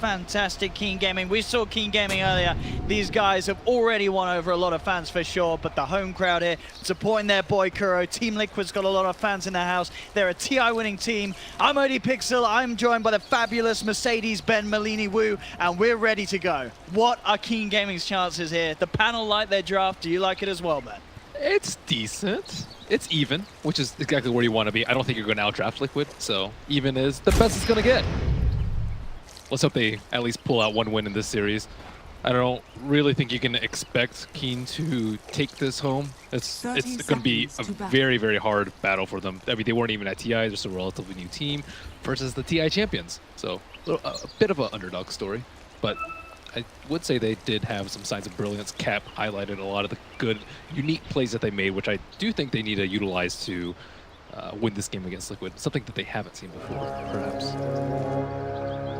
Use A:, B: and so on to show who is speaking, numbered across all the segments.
A: fantastic Keen Gaming. We saw Keen Gaming earlier. These guys have already won over a lot of fans for sure, but the home crowd here supporting their boy Kuro. Team Liquid's got a lot of fans in their house. They're a TI winning team. I'm ODPixel. I'm joined by the fabulous Mercedes Ben Malini Wu, and we're ready to go. What are Keen Gaming's chances here? The panel like their draft. Do you like it as well, Ben?
B: It's decent. It's even, which is exactly where you want to be. I don't think you're going to outdraft Liquid, so even is the best it's going to get. Let's hope they at least pull out one win in this series. I don't really think you can expect Keen to take this home. It's going to be a very, very hard battle for them. I mean, they weren't even at TI. They're just a relatively new team versus the TI champions. So a bit of an underdog story, but I would say they did have some signs of brilliance. Cap highlighted a lot of the good, unique plays that they made, which I do think they need to utilize to win this game against Liquid. Something that they haven't seen before, perhaps.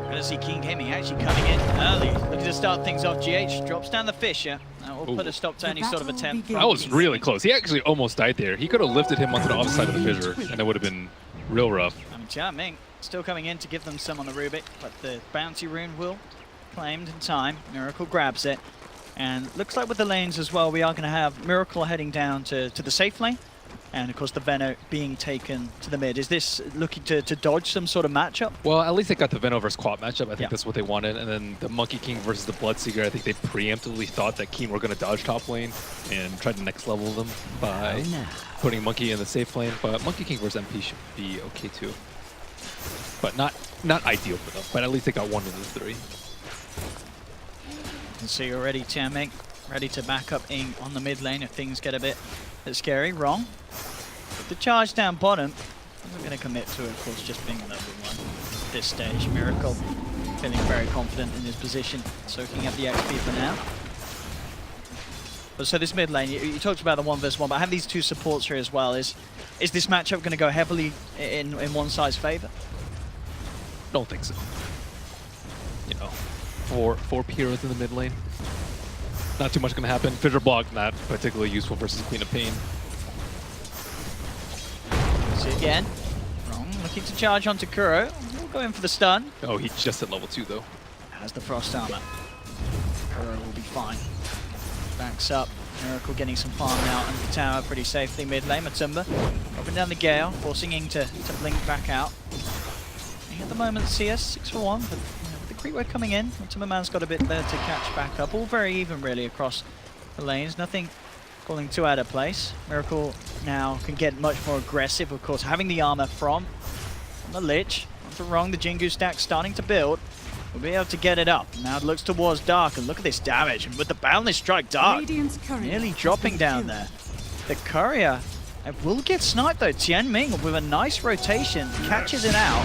A: We're going to see Keen Gaming actually coming in early. Looking to start things off. GH drops down the Fisher. That will put a stop to any sort of attempt.
B: That was really close. He actually almost died there. He could have lifted him onto the opposite side of the fissure, and it would have been real rough.
A: Jiaming still coming in to give them some on the Rubik, but the bounty rune will claimed in time. Miracle grabs it. And looks like with the lanes as well, we are going to have Miracle heading down to the safe lane. And of course the Veno being taken to the mid. Is this looking to dodge some sort of matchup?
B: Well, at least they got the Veno versus Quap matchup. I think that's what they wanted. And then the Monkey King versus the Bloodseeker, I think they preemptively thought that Keen were going to dodge top lane and try to next level them by putting Monkey in the safe lane. But Monkey King versus MP should be okay too. But not ideal for them. But at least they got one of the three.
A: You can see already Jiaming ready to back up Ing on the mid lane if things get a bit scary. Wrong. With the charge down bottom, I'm going to commit to, of course, just being level 1 at this stage. Miracle feeling very confident in his position, soaking up the XP for now. But so this mid lane, you talked about the 1 versus 1, but I have these two supports here as well. Is this matchup going to go heavily in one side's favor?
B: Don't think so. You know, four heroes in the mid lane. Not too much going to happen. Fissure Block, not particularly useful versus Queen of Pain.
A: See again. Wrong. Looking to charge onto Kuro. We'll go in for the stun.
B: Oh, he's just at level 2 though.
A: Has the Frost Armor. Kuro will be fine. Backs up. Miracle getting some farm now under the tower pretty safely mid lane. Matumba dropping down the Gale, forcing Ing to blink back out. Ing at the moment CS 6 for 1, but with the creep wave coming in, MATUMBAMAN's got a bit there to catch back up. All very even really across the lanes. Nothing falling too out of place. Miracle now can get much more aggressive, of course, having the armor from the Lich. Onto Wrong, the Jingu stack starting to build. We'll be able to get it up. Now it looks towards Dark, and look at this damage. And with the Boundless Strike, Dark nearly dropping down there. The Courier will get sniped though. Jiaming with a nice rotation catches it out.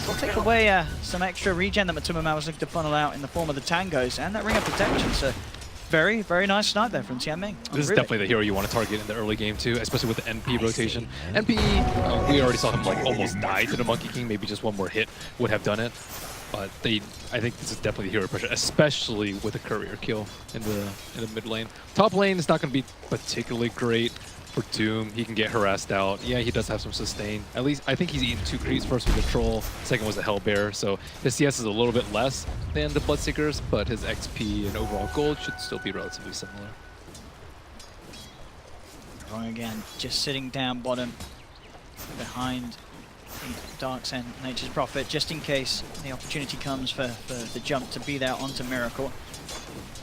A: Will take away some extra regen that MATUMBAMAN was looking to funnel out in the form of the Tangos and that Ring of Protection. So very, very nice snipe there from Jiaming.
B: This is definitely the hero you want to target in the early game too, especially with the NP rotation. NP, we already saw him like almost die to the Monkey King. Maybe just one more hit would have done it. But I think this is definitely hero pressure, especially with a Courier kill in the mid lane. Top lane is not going to be particularly great for Doom. He can get harassed out. Yeah, he does have some sustain. At least I think he's eaten 2 creeps. First was the Troll, second was the Hellbear. So his CS is a little bit less than the Bloodseekers, but his XP and overall gold should still be relatively similar.
A: Wrong again, just sitting down bottom behind Dark's and Nature's Prophet, just in case the opportunity comes for the jump to be there onto Miracle.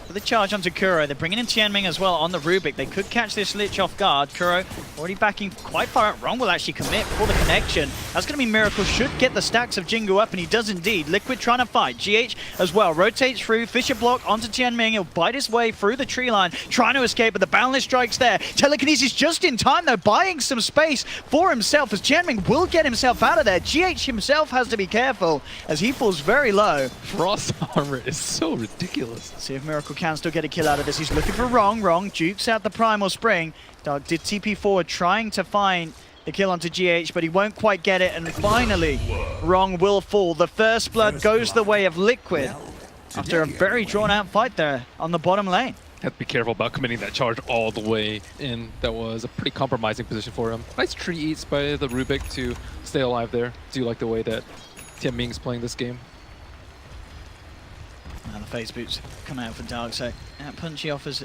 A: For the charge onto Kuro, they're bringing in Jiaming as well on the Rubik. They could catch this Lich off guard. Kuro already backing quite far out. Wrong will actually commit for the connection. That's going to be Miracle. Should get the stacks of Jingu up, and he does indeed. Liquid trying to fight. GH as well. Rotates through. Fissure Block onto Jiaming. He'll bite his way through the tree line, trying to escape, but the Boundless Strike's there. Telekinesis just in time, though, buying some space for himself, as Jiaming will get himself out of there. GH himself has to be careful, as he falls very low.
B: Frost Armor is so ridiculous.
A: Let's see if Miracle can still get a kill out of this. He's looking for Wrong. Wrong dukes out the Primal Spring. Dark did TP forward, trying to find the kill onto GH, but he won't quite get it. And finally, Wrong will fall. The first blood goes the way of Liquid after a very drawn-out fight there on the bottom lane.
B: Have to be careful about committing that charge all the way in. That was a pretty compromising position for him. Nice tree eats by the Rubik to stay alive there. Do you like the way that Jiaming's playing this game?
A: And the phase boots come out for Dark, so Punchy offers.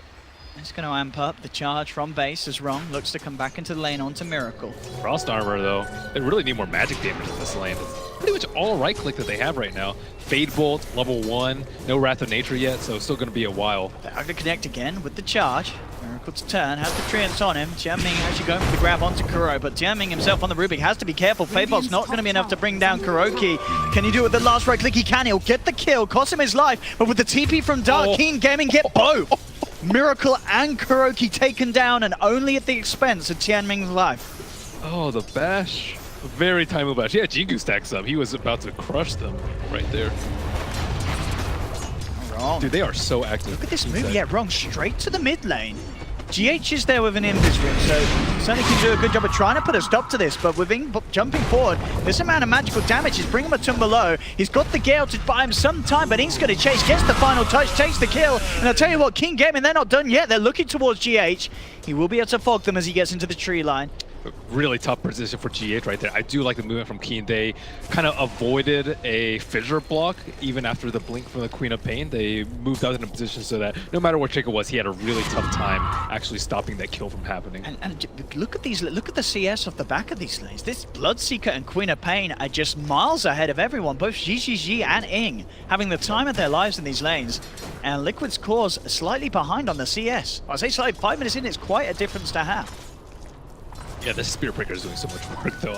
A: It's going to amp up the charge from base as Wrong looks to come back into the lane onto Miracle.
B: Frost Armor, though, they really need more magic damage in this lane. It's pretty much all right click that they have right now. Fade Bolt, level 1, no Wrath of Nature yet, so it's still going to be a while.
A: They're going to connect again with the charge. Miracle to turn, has the treants on him. Jianming actually going for the grab onto Kuro, but Jianming himself on the Rubik has to be careful. Fade Bolt's not going to be enough to bring down Kuroki. Can he do it with the last right click? He can. He'll get the kill, cost him his life, but with the TP from Dark, Keen Gaming get both. Miracle and Kuroki taken down, and only at the expense of Tianming's life.
B: Oh, the bash. Very timely bash. Yeah, Jingu stacks up. He was about to crush them right there.
A: Wrong.
B: Dude, they are so active.
A: Look at this move. Yeah, Wrong straight to the mid lane. GH is there with an Invis Ring, so certainly can do a good job of trying to put a stop to this, but with jumping forward, this amount of magical damage is bringing Matumba low. He's got the Gale to buy him some time, but Ink's going to chase, gets the final touch, takes the kill, and I'll tell you what, King Gaming, they're not done yet. They're looking towards GH. He will be able to fog them as he gets into the tree line.
B: Really tough position for GH right there. I do like the movement from Keen. They kind of avoided a fissure block even after the blink from the Queen of Pain. They moved out in a position so that no matter what Chica was, he had a really tough time actually stopping that kill from happening.
A: And look at these, look at the CS off the back of these lanes. This Bloodseeker and Queen of Pain are just miles ahead of everyone, both GGG and Ing, having the time of their lives in these lanes. And Liquid's core's slightly behind on the CS. I say slightly, 5 minutes in, it's quite a difference to have.
B: Yeah, this Spirit Breaker is doing so much work, though.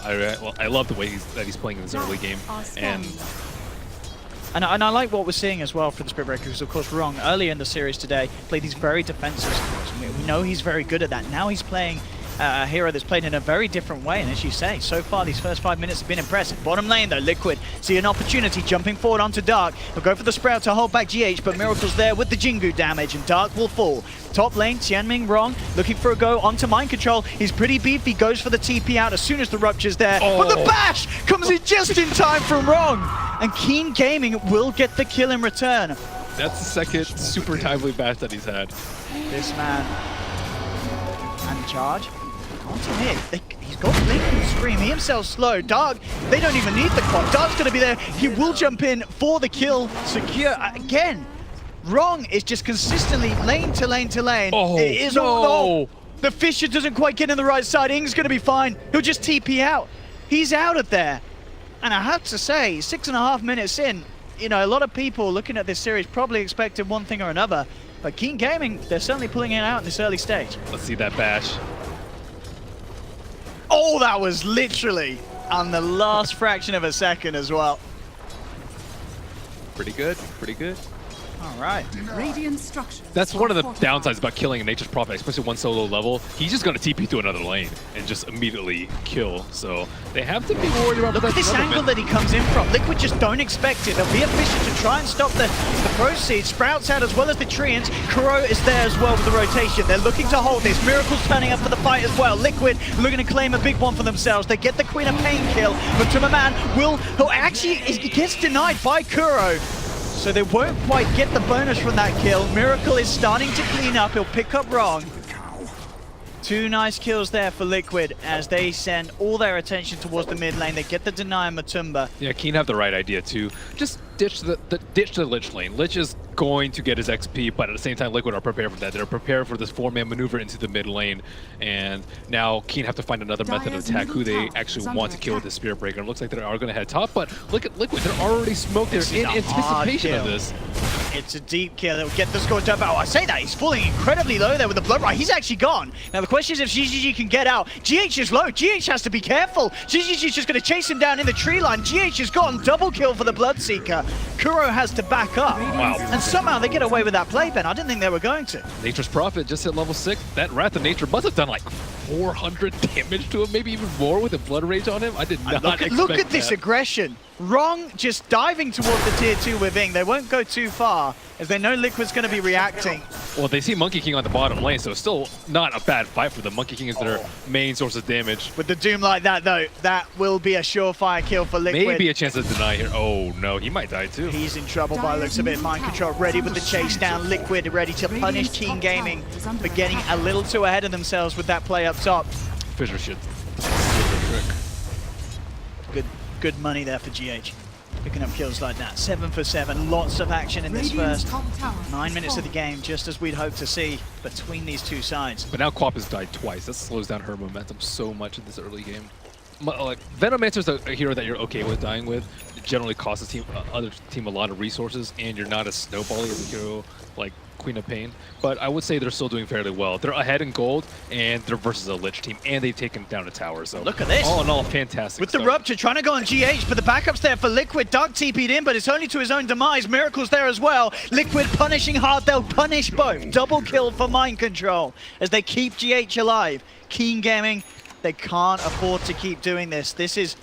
B: I love the way he's playing in this early game. And
A: I like what we're seeing as well for the Spirit Breaker, because of course Wrong, earlier in the series today, played these very defensive skills. We know he's very good at that. Now he's playing a hero that's played in a very different way, and as you say, so far these first 5 minutes have been impressive. Bottom lane though, Liquid see an opportunity, jumping forward onto Dark. He'll go for the Sprout to hold back GH, but Miracle's there with the Jingu damage, and Dark will fall. Top lane, Tianming Wrong, looking for a go onto Mind Control. He's pretty beefy, goes for the TP out as soon as the Rupture's there. But the bash comes in just in time from Wrong, and Keen Gaming will get the kill in return.
B: That's the second super timely bash that he's had.
A: This man, and charge. Onto mid. He's got Blink and Scream. He himself slow. Dark, they don't even need the clock. Dark's going to be there. He will jump in for the kill. Secure. Again, Wrong is just consistently lane to lane to lane.
B: Oh,
A: it is all. The Fissure doesn't quite get in the right side. Ing's going to be fine. He'll just TP out. He's out of there. And I have to say, 6.5 minutes in, you know, a lot of people looking at this series probably expected one thing or another. But Keen Gaming, they're certainly pulling it out in this early stage.
B: Let's see that bash.
A: Oh, that was literally on the last fraction of a second as well.
B: Pretty good, pretty good.
A: All right.
C: Radiant structure.
B: That's one of the downsides about killing a Nature's Prophet, especially one solo level. He's just going to TP to another lane and just immediately kill. So they have to be worried about
A: Look at this angle that he comes in from. Liquid just don't expect it. There'll be a Fissure to try and stop the proceed. Sprouts out as well as the Treants. Kuro is there as well with the rotation. They're looking to hold this. Miracle's turning up for the fight as well. Liquid looking to claim a big one for themselves. They get the Queen of Pain kill. MATUMBAMAN will... Oh, actually, he gets denied by Kuro. So they won't quite get the bonus from that kill. Miracle is starting to clean up. He'll pick up Wrong. 2 nice kills there for Liquid as they send all their attention towards the mid lane. They get the deny on Matumba.
B: Yeah, Keen have the right idea too. Just ditch the Lich lane. Lich is going to get his XP, but at the same time, Liquid are prepared for that. They're prepared for this 4-man maneuver into the mid lane, and now Keen have to find another method of attack who they actually want to kill with the Spirit Breaker. It looks like they are going to head top, but look at Liquid. They're already smoked. They're in anticipation of this.
A: It's a deep kill. It'll get the score to about. Oh, I say that. He's falling incredibly low there with the blood right. He's actually gone. Now, the question is if GGG can get out. GH is low. GH has to be careful. GGG is just going to chase him down in the tree line. GH has gone. Double kill for the Bloodseeker. Kuro has to back up.
B: Wow.
A: And somehow they get away with that play, Ben. I didn't think they were going to.
B: Nature's Prophet just hit level 6. That Wrath of Nature must have done like 400 damage to him, maybe even more with a Blood Rage on him. I did not expect that.
A: Look at this aggression. Wrong just diving towards the tier 2 with Ing. They won't go too far as they know Liquid's going to be reacting.
B: Well, they see Monkey King on the bottom lane, so it's still not a bad fight for them. Monkey King is their main source of damage.
A: With the Doom like that, though, that will be a surefire kill for Liquid.
B: Maybe a chance to deny here. Oh, no, he might die too.
A: He's in trouble by the looks of it. Mind Control ready with the chase down. Liquid ready to punish Keen Gaming for getting a little too ahead of themselves with that play up top.
B: Fissure should get the trick.
A: Good money there for GH. picking up kills like that. 7 for 7, lots of action in this first 9 minutes of the game, just as we'd hoped to see between these two sides.
B: But now Quap has died twice. That slows down her momentum so much in this early game. Like, Venomancer's a hero that you're okay with dying with. It generally costs the other team a lot of resources, and you're not as snowbally as a hero like Queen of Pain. But I would say they're still doing fairly well. They're ahead in gold, and they're versus a Lich team, and they've taken down a tower. So
A: look at this.
B: All in all, fantastic
A: With
B: start.
A: the Rupture trying to go on GH, but the backup's there for Liquid. Dark TP'd in, but it's only to his own demise. Miracle's there as well. Liquid punishing hard. They'll punish both. Double kill for Mind Control as they keep GH alive. Keen Gaming, they can't afford to keep doing this. This is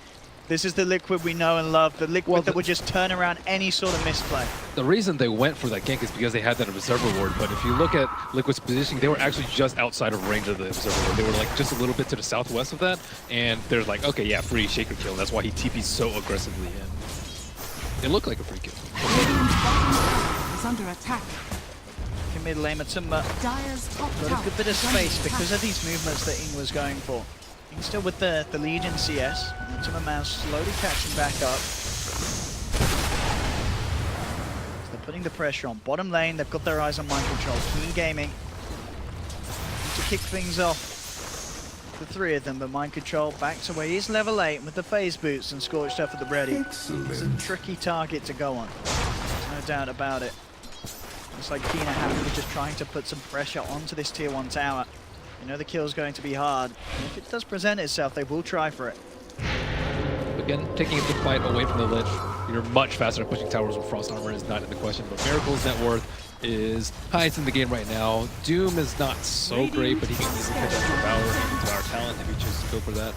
A: the Liquid we know and love. The Liquid that would just turn around any sort of misplay.
B: The reason they went for that gank is because they had that Observer Ward, but if you look at Liquid's positioning, they were actually just outside of range of the Observer Ward. They were like just a little bit to the southwest of that, and they're like, okay, yeah, free Shaker kill, and that's why he TP's so aggressively in. It looked like a free kill.
C: Is under attack.
A: Mid lane, Matumba got a good bit of space because of these movements that Ing was going for. Ing still with the lead in CS. MATUMBAMAN slowly catching back up. So they're putting the pressure on bottom lane. They've got their eyes on Mind Control. Keen Gaming to kick things off. The three of them, but Mind Control back to where he's level 8 with the phase boots and Scorched Earth at the ready. It's a tricky target to go on. There's no doubt about it. Looks like Keen are happy with just trying to put some pressure onto this tier 1 tower. You know the kill's going to be hard. And if it does present itself, they will try for it.
B: Again, taking the fight away from the Lich, you're much faster at pushing towers with Frost Armor is not in the question, but Miracle's net worth is highest in the game right now. Doom is not so great, but he can easily catch up to Power and to our talent if he chooses to go for that.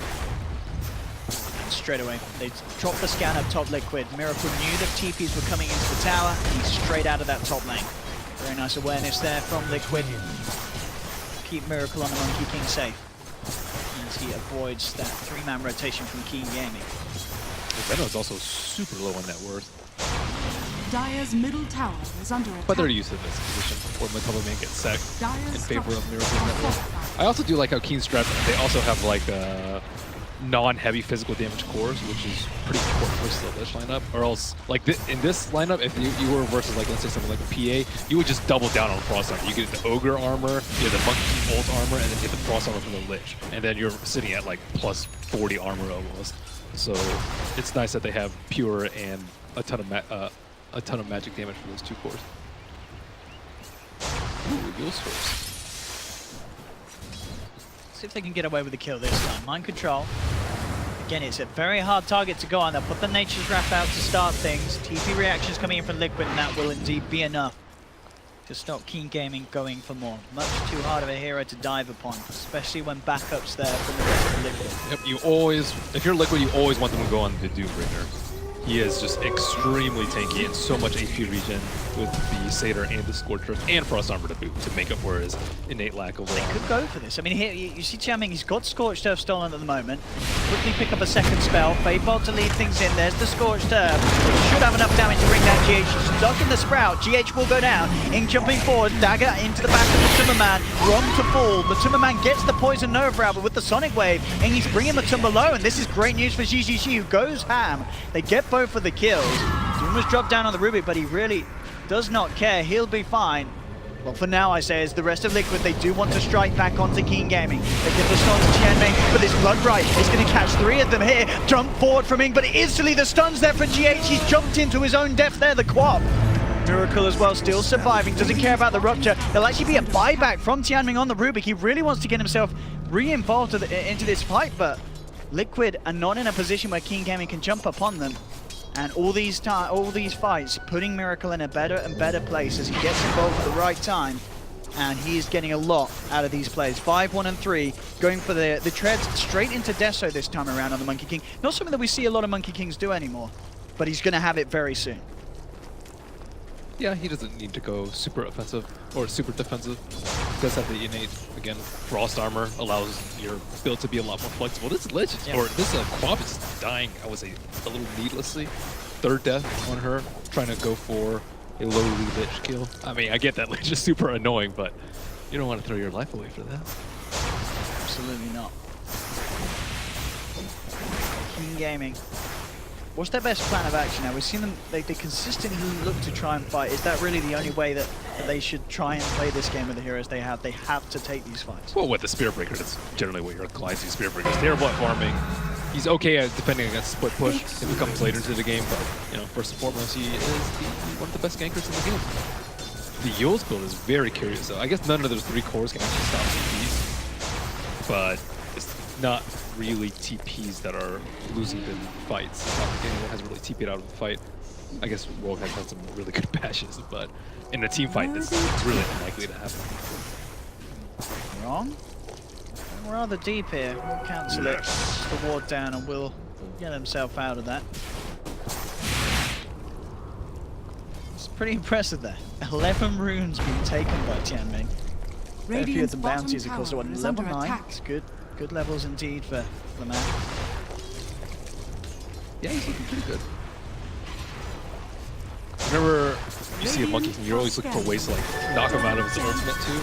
A: And straight away, they dropped the scan up top Liquid. Miracle knew that TPs were coming into the tower. He's straight out of that top lane. Very nice awareness there from Liquid. Keep Miracle on the Monkey King safe as he avoids that 3-man rotation from Keen Gaming.
B: Veno's also super low on net worth.
C: Dire's middle tower is under attack.
B: But they're used to this position where MATUMBAMAN gets sacked in favor of Miracle's net worth. I also do like how Keen strats, they also have like non-heavy physical damage cores, which is pretty important versus the Lich lineup. Or else, like in this lineup, if you were versus like, let's say something like a PA, you would just double down on Frost Armor. You get the Ogre armor, you get the Monkey King ult armor, and then hit the Frost Armor from the Lich. And then you're sitting at like plus 40 armor almost. So it's nice that they have pure and a ton of magic damage for those two cores. Ooh, reveal source.
A: See if they can get away with the kill this time. Mind Control. Again, it's a very hard target to go on. They'll put the Nature's Wrath out to start things. TP reactions coming in from Liquid, and that will indeed be enough to stop Keen Gaming going for more. Much too hard of a hero to dive upon, especially when backup's there from the rest of Liquid.
B: Yep, you always, if you're Liquid, you always want them to go on the Doombringer. He is just extremely tanky and so much HP regen with the Satyr and the Scorched Earth and Frost Armor to boot to make up for his innate lack of
A: They could go for this. I mean, here you see Tianming, he's got Scorched Earth stolen at the moment. Quickly pick up a second spell. Fadebolt to lead things in. There's the Scorched Earth, which should have enough damage to bring down GH. Stuck in the Sprout. GH will go down. Ing jumping forward. Dagger into the back of MATUMBAMAN. Rom to fall. MATUMBAMAN gets the Poison Nova but with the Sonic Wave. And he's bringing Matumba low. And this is great news for GGG, who goes ham. They get both of the kills. Doom was dropped down on the Ruby, but he really does not care. He'll be fine. Well, for now, I say, as the rest of Liquid, they do want to strike back onto Keen Gaming. They give the stun to Tianming, but this Bloodbright is going to catch 3 of them here. Jump forward from Ing, but instantly the stun's there for GH. He's jumped into his own death there, the Quap. Miracle as well, still surviving, doesn't care about the Rupture. There'll actually be a buyback from Tianming on the Rubik. He really wants to get himself re-involved into this fight, but Liquid are not in a position where Keen Gaming can jump upon them. And all these fights, putting Miracle in a better and better place as he gets involved at the right time. And he is getting a lot out of these plays. 5, 1, and 3, going for the treads straight into Deso this time around on the Monkey King. Not something that we see a lot of Monkey Kings do anymore, but he's going to have it very soon.
B: Yeah, he doesn't need to go super offensive or super defensive. He does have the innate, again, Frost Armor allows your build to be a lot more flexible. This Lich, or this Quap is dying, I would say, a little needlessly. 3rd death on her, trying to go for a lowly Lich kill. I mean, I get that Lich is super annoying, but you don't want to throw your life away for that.
A: Absolutely not. Keen Gaming What's their best plan of action now? We've seen them, they consistently look to try and fight. Is that really the only way that they should try and play this game with the heroes they have? They have to take these fights.
B: Well, with the Spirit Breaker, that's generally what you're inclined to. Spirit Breaker's terrible at farming. He's okay at defending against split push if it comes later into the game, but you know, first and foremost, he is one of the best gankers in the game. The Yule's build is very curious, though. I guess none of those 3 cores can actually stop TPs, but it's not really TPs that are losing them fights. It's not like anyone has really TP'd out of the fight. I guess Rogue has had some really good bashes, but in a team fight, this is really unlikely to happen.
A: Wrong. We're rather deep here. We'll cancel it. The ward down and we'll get himself out of that. It's pretty impressive there. 11 runes being taken by Tianming. A few of the bounties, of course, are on level 9. It's good. Good levels indeed for the man.
B: Yeah, he's looking pretty good. Whenever you see a monkey, you're always looking for ways to like knock him out of his ultimate too.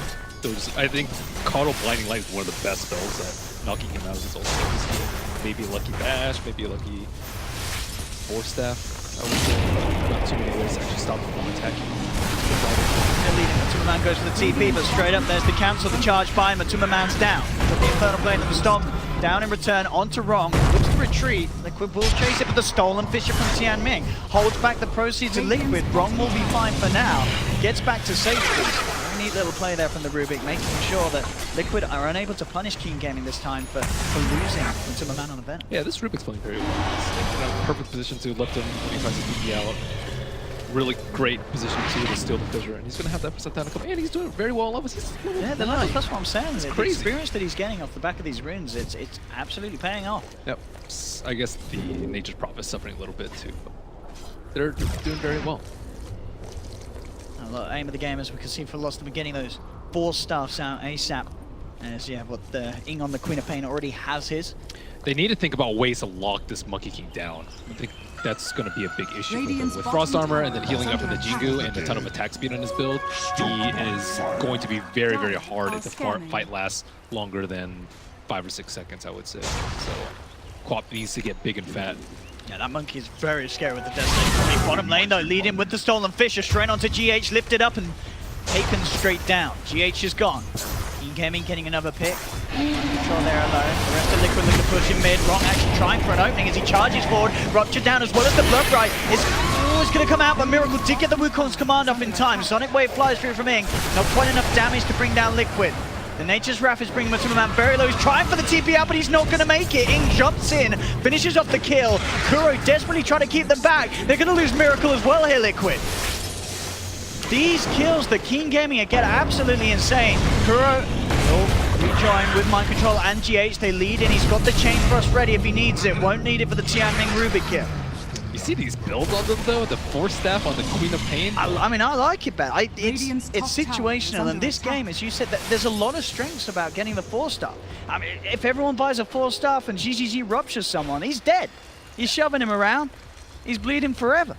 B: I think Caudal Blinding Light is one of the best spells at knocking him out of his ultimate. Maybe a Lucky Bash, maybe a Lucky Force Staff, I would say. Not too many ways to actually stop him from attacking.
A: MATUMBAMAN goes for the TP, but straight up there's the cancel, the charge by MATUMBAMAN's down. Got the Infernal Blade of the Stomp down in return onto Wrong. Looks to retreat. Liquid will chase it, but the Stolen Fissure from Tianming holds back the proceeds of Liquid. Wrong will be fine for now. Gets back to safety. Very neat little play there from the Rubik, making sure that Liquid are unable to punish Keen Gaming this time for losing MATUMBAMAN on the Venom.
B: Yeah, this Rubik's playing very well. He's in a perfect position to lift him when he tries to TP out. Really great position to steal the fissure, and he's going to have that percent down to come. And he's doing it very well on levels.
A: Yeah, the levels, that's what I'm saying.
B: It's
A: the
B: crazy.
A: Experience that he's getting off the back of these runes, it's absolutely paying off.
B: Yep. I guess the Nature's Prophet is suffering a little bit too, but they're doing very well.
A: A lot of aim of the game, as we can see for Lost at the beginning, those 4 staffs out ASAP. As yeah, what the Ing on the Queen of Pain already has his.
B: They need to think about ways to lock this Monkey King down. I think that's going to be a big issue for them. With Frost Armor and then healing up from the Jingu and a ton of attack speed on his build, he is going to be very, very hard if the fight lasts longer than 5 or 6 seconds, I would say. So Quap needs to get big and fat.
A: Yeah, that monkey is very scary with the Destiny. Bottom lane though, leading with the Stolen Fissure, straight onto GH, lifted up and taken straight down. GH is gone. Keen Gaming getting another pick. Control there alone. The rest of Liquid looking to push in mid. Wrong actually trying for an opening as he charges forward. Rupture down as well as the Blood Right is always going to come out, but Miracle did get the Wukong's command off in time. Sonic Wave flies through from Ing. Not quite enough damage to bring down Liquid. The Nature's Wrath is bringing MATUMBAMAN very low. He's trying for the TP out, but he's not going to make it. Ing jumps in, finishes off the kill. Kuro desperately trying to keep them back. They're going to lose Miracle as well here, Liquid. These kills that Keen Gaming get are absolutely insane. Kuro rejoin with Mind Control and GH. They lead in. He's got the Chain Thrust ready if he needs it. Won't need it for the Tianming Rubik kill.
B: You see these builds on them though? The Force Staff on the Queen of Pain?
A: I mean, I like it, but it's situational. And this game, as you said, that there's a lot of strengths about getting the 4-star. I mean, if everyone buys a 4-star and GGG ruptures someone, he's dead. You're shoving him around. He's bleeding forever.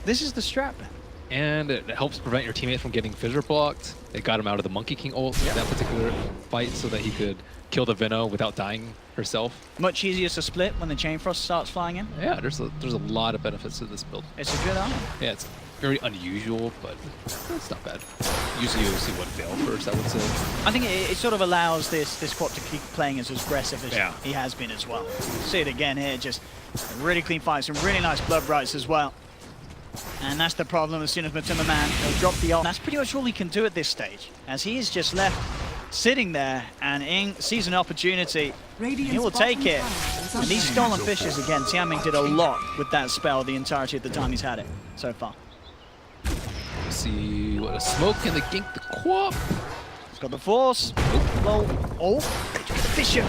A: This is the strat, man.
B: And it helps prevent your teammates from getting fissure blocked. It got him out of the Monkey King ult in that particular fight so that he could kill the Veno without dying herself.
A: Much easier to split when the Chain Frost starts flying in.
B: Yeah, there's a lot of benefits to this build.
A: It's a good item.
B: Yeah, it's very unusual, but it's not bad. Usually you'll see one fail first, I would say.
A: I think it sort of allows this Quap to keep playing as aggressive as he has been as well. See it again here, just really clean fight, some really nice Blood Rights as well. And that's the problem. As soon as MATUMBAMAN will drop the ult, that's pretty much all he can do at this stage, as he is just left sitting there, and Ing sees an opportunity. He will take it. And these Stolen Fissures again, Tianming did a lot with that spell the entirety of the time he's had it so far.
B: See what a smoke, can they gank the Quap?
A: He's got the Force. Low. Oh, the Fissure.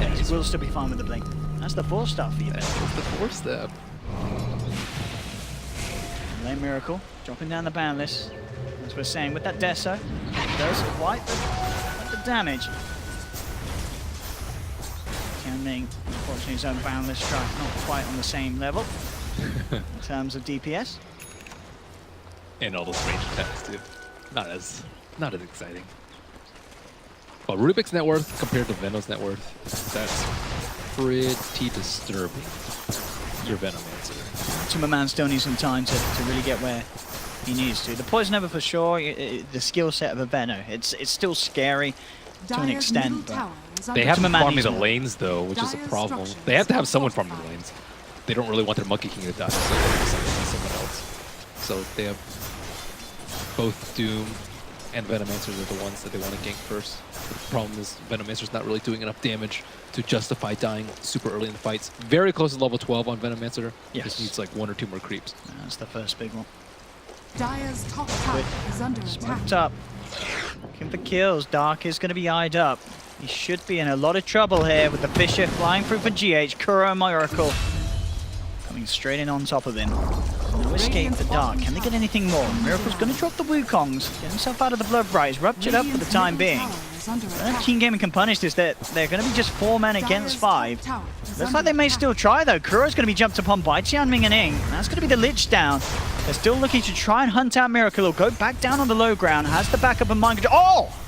A: And he will still be fine with the blink. That's the 4-star for you.
B: That's the 4-step.
A: Lane Miracle dropping down the ban list. As we're saying, with that Deso, does quite the damage. Tianming, unfortunately, his own ban list strike not quite on the same level in terms of DPS.
B: And all those range attacks too. Not as exciting. Well, Rubik's net worth compared to Veno's net worth, that's pretty disturbing. your Venomancer.
A: MATUMBAMAN still needs some time to really get where he needs to. The Poison Ever for sure, the skill set of a Veno, it's still scary to an extent, but
B: they haven't
A: MATUMBAMAN
B: farming
A: needs
B: the
A: more.
B: lanes though, which is a problem. They have to have someone farming the lanes. They don't really want their Monkey King to die, so they have to send someone else. So they have both Doom and Venomancers are the ones that they want to gank first. The problem is Venomancer's not really doing enough damage to justify dying super early in the fights. Very close to level 12 on Venomancer.
A: Yes.
B: Just needs like 1 or 2 more creeps.
A: That's the first big one.
C: Dire's top tower is under attack.
A: Smoked up. Looking for kills. Dark is going to be eyed up. He should be in a lot of trouble here with the Fisher flying through for GH. Kuro Miracle coming straight in on top of him. No escape for Dark. Can they get anything more? Miracle's going to drop the Wukongs. Get himself out of the Blood Bright. He's ruptured up for the time being. King Gaming can punish this. They're going to be just 4 men against 5. Looks like they may still try though. Kuro's going to be jumped upon by Tianming and Ing. That's going to be the Lich down. They're still looking to try and hunt out Miracle. He'll go back down on the low ground. Has the backup of Mind Control. Oh!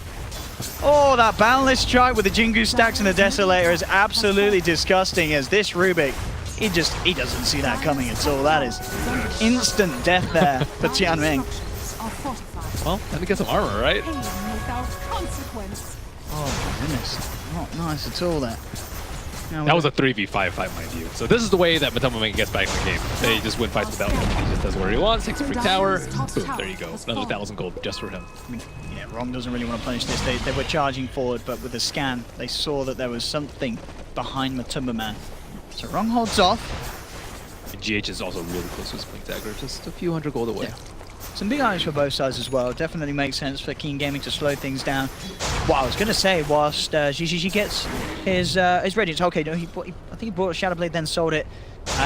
A: Oh, that Boundless Strike with the Jingu stacks and the Desolator is absolutely disgusting as this Rubik, he doesn't see that coming at all. That is instant death there for Tianming.
B: Well, let me get some armor, right?
C: Oh
A: my goodness. Not nice at all there.
B: That was a 3v5 fight, mind you. So this is the way that MATUMBAMAN gets back in the game. They just win fights without him. He just does whatever he wants, takes a free tower, boom, there you go. Another 1,000 gold just for him.
A: I mean, yeah, Wrong doesn't really want to punish this. They were charging forward, but with the scan, they saw that there was something behind MATUMBAMAN. So Wrong holds off.
B: And GH is also really close to his Blink Dagger, just a few hundred gold away.
A: Yeah. Some big items for both sides as well. Definitely makes sense for Keen Gaming to slow things down. What I was going to say, whilst GGG gets his Radiance, okay, no, I think he bought a Shadow Blade, then sold it.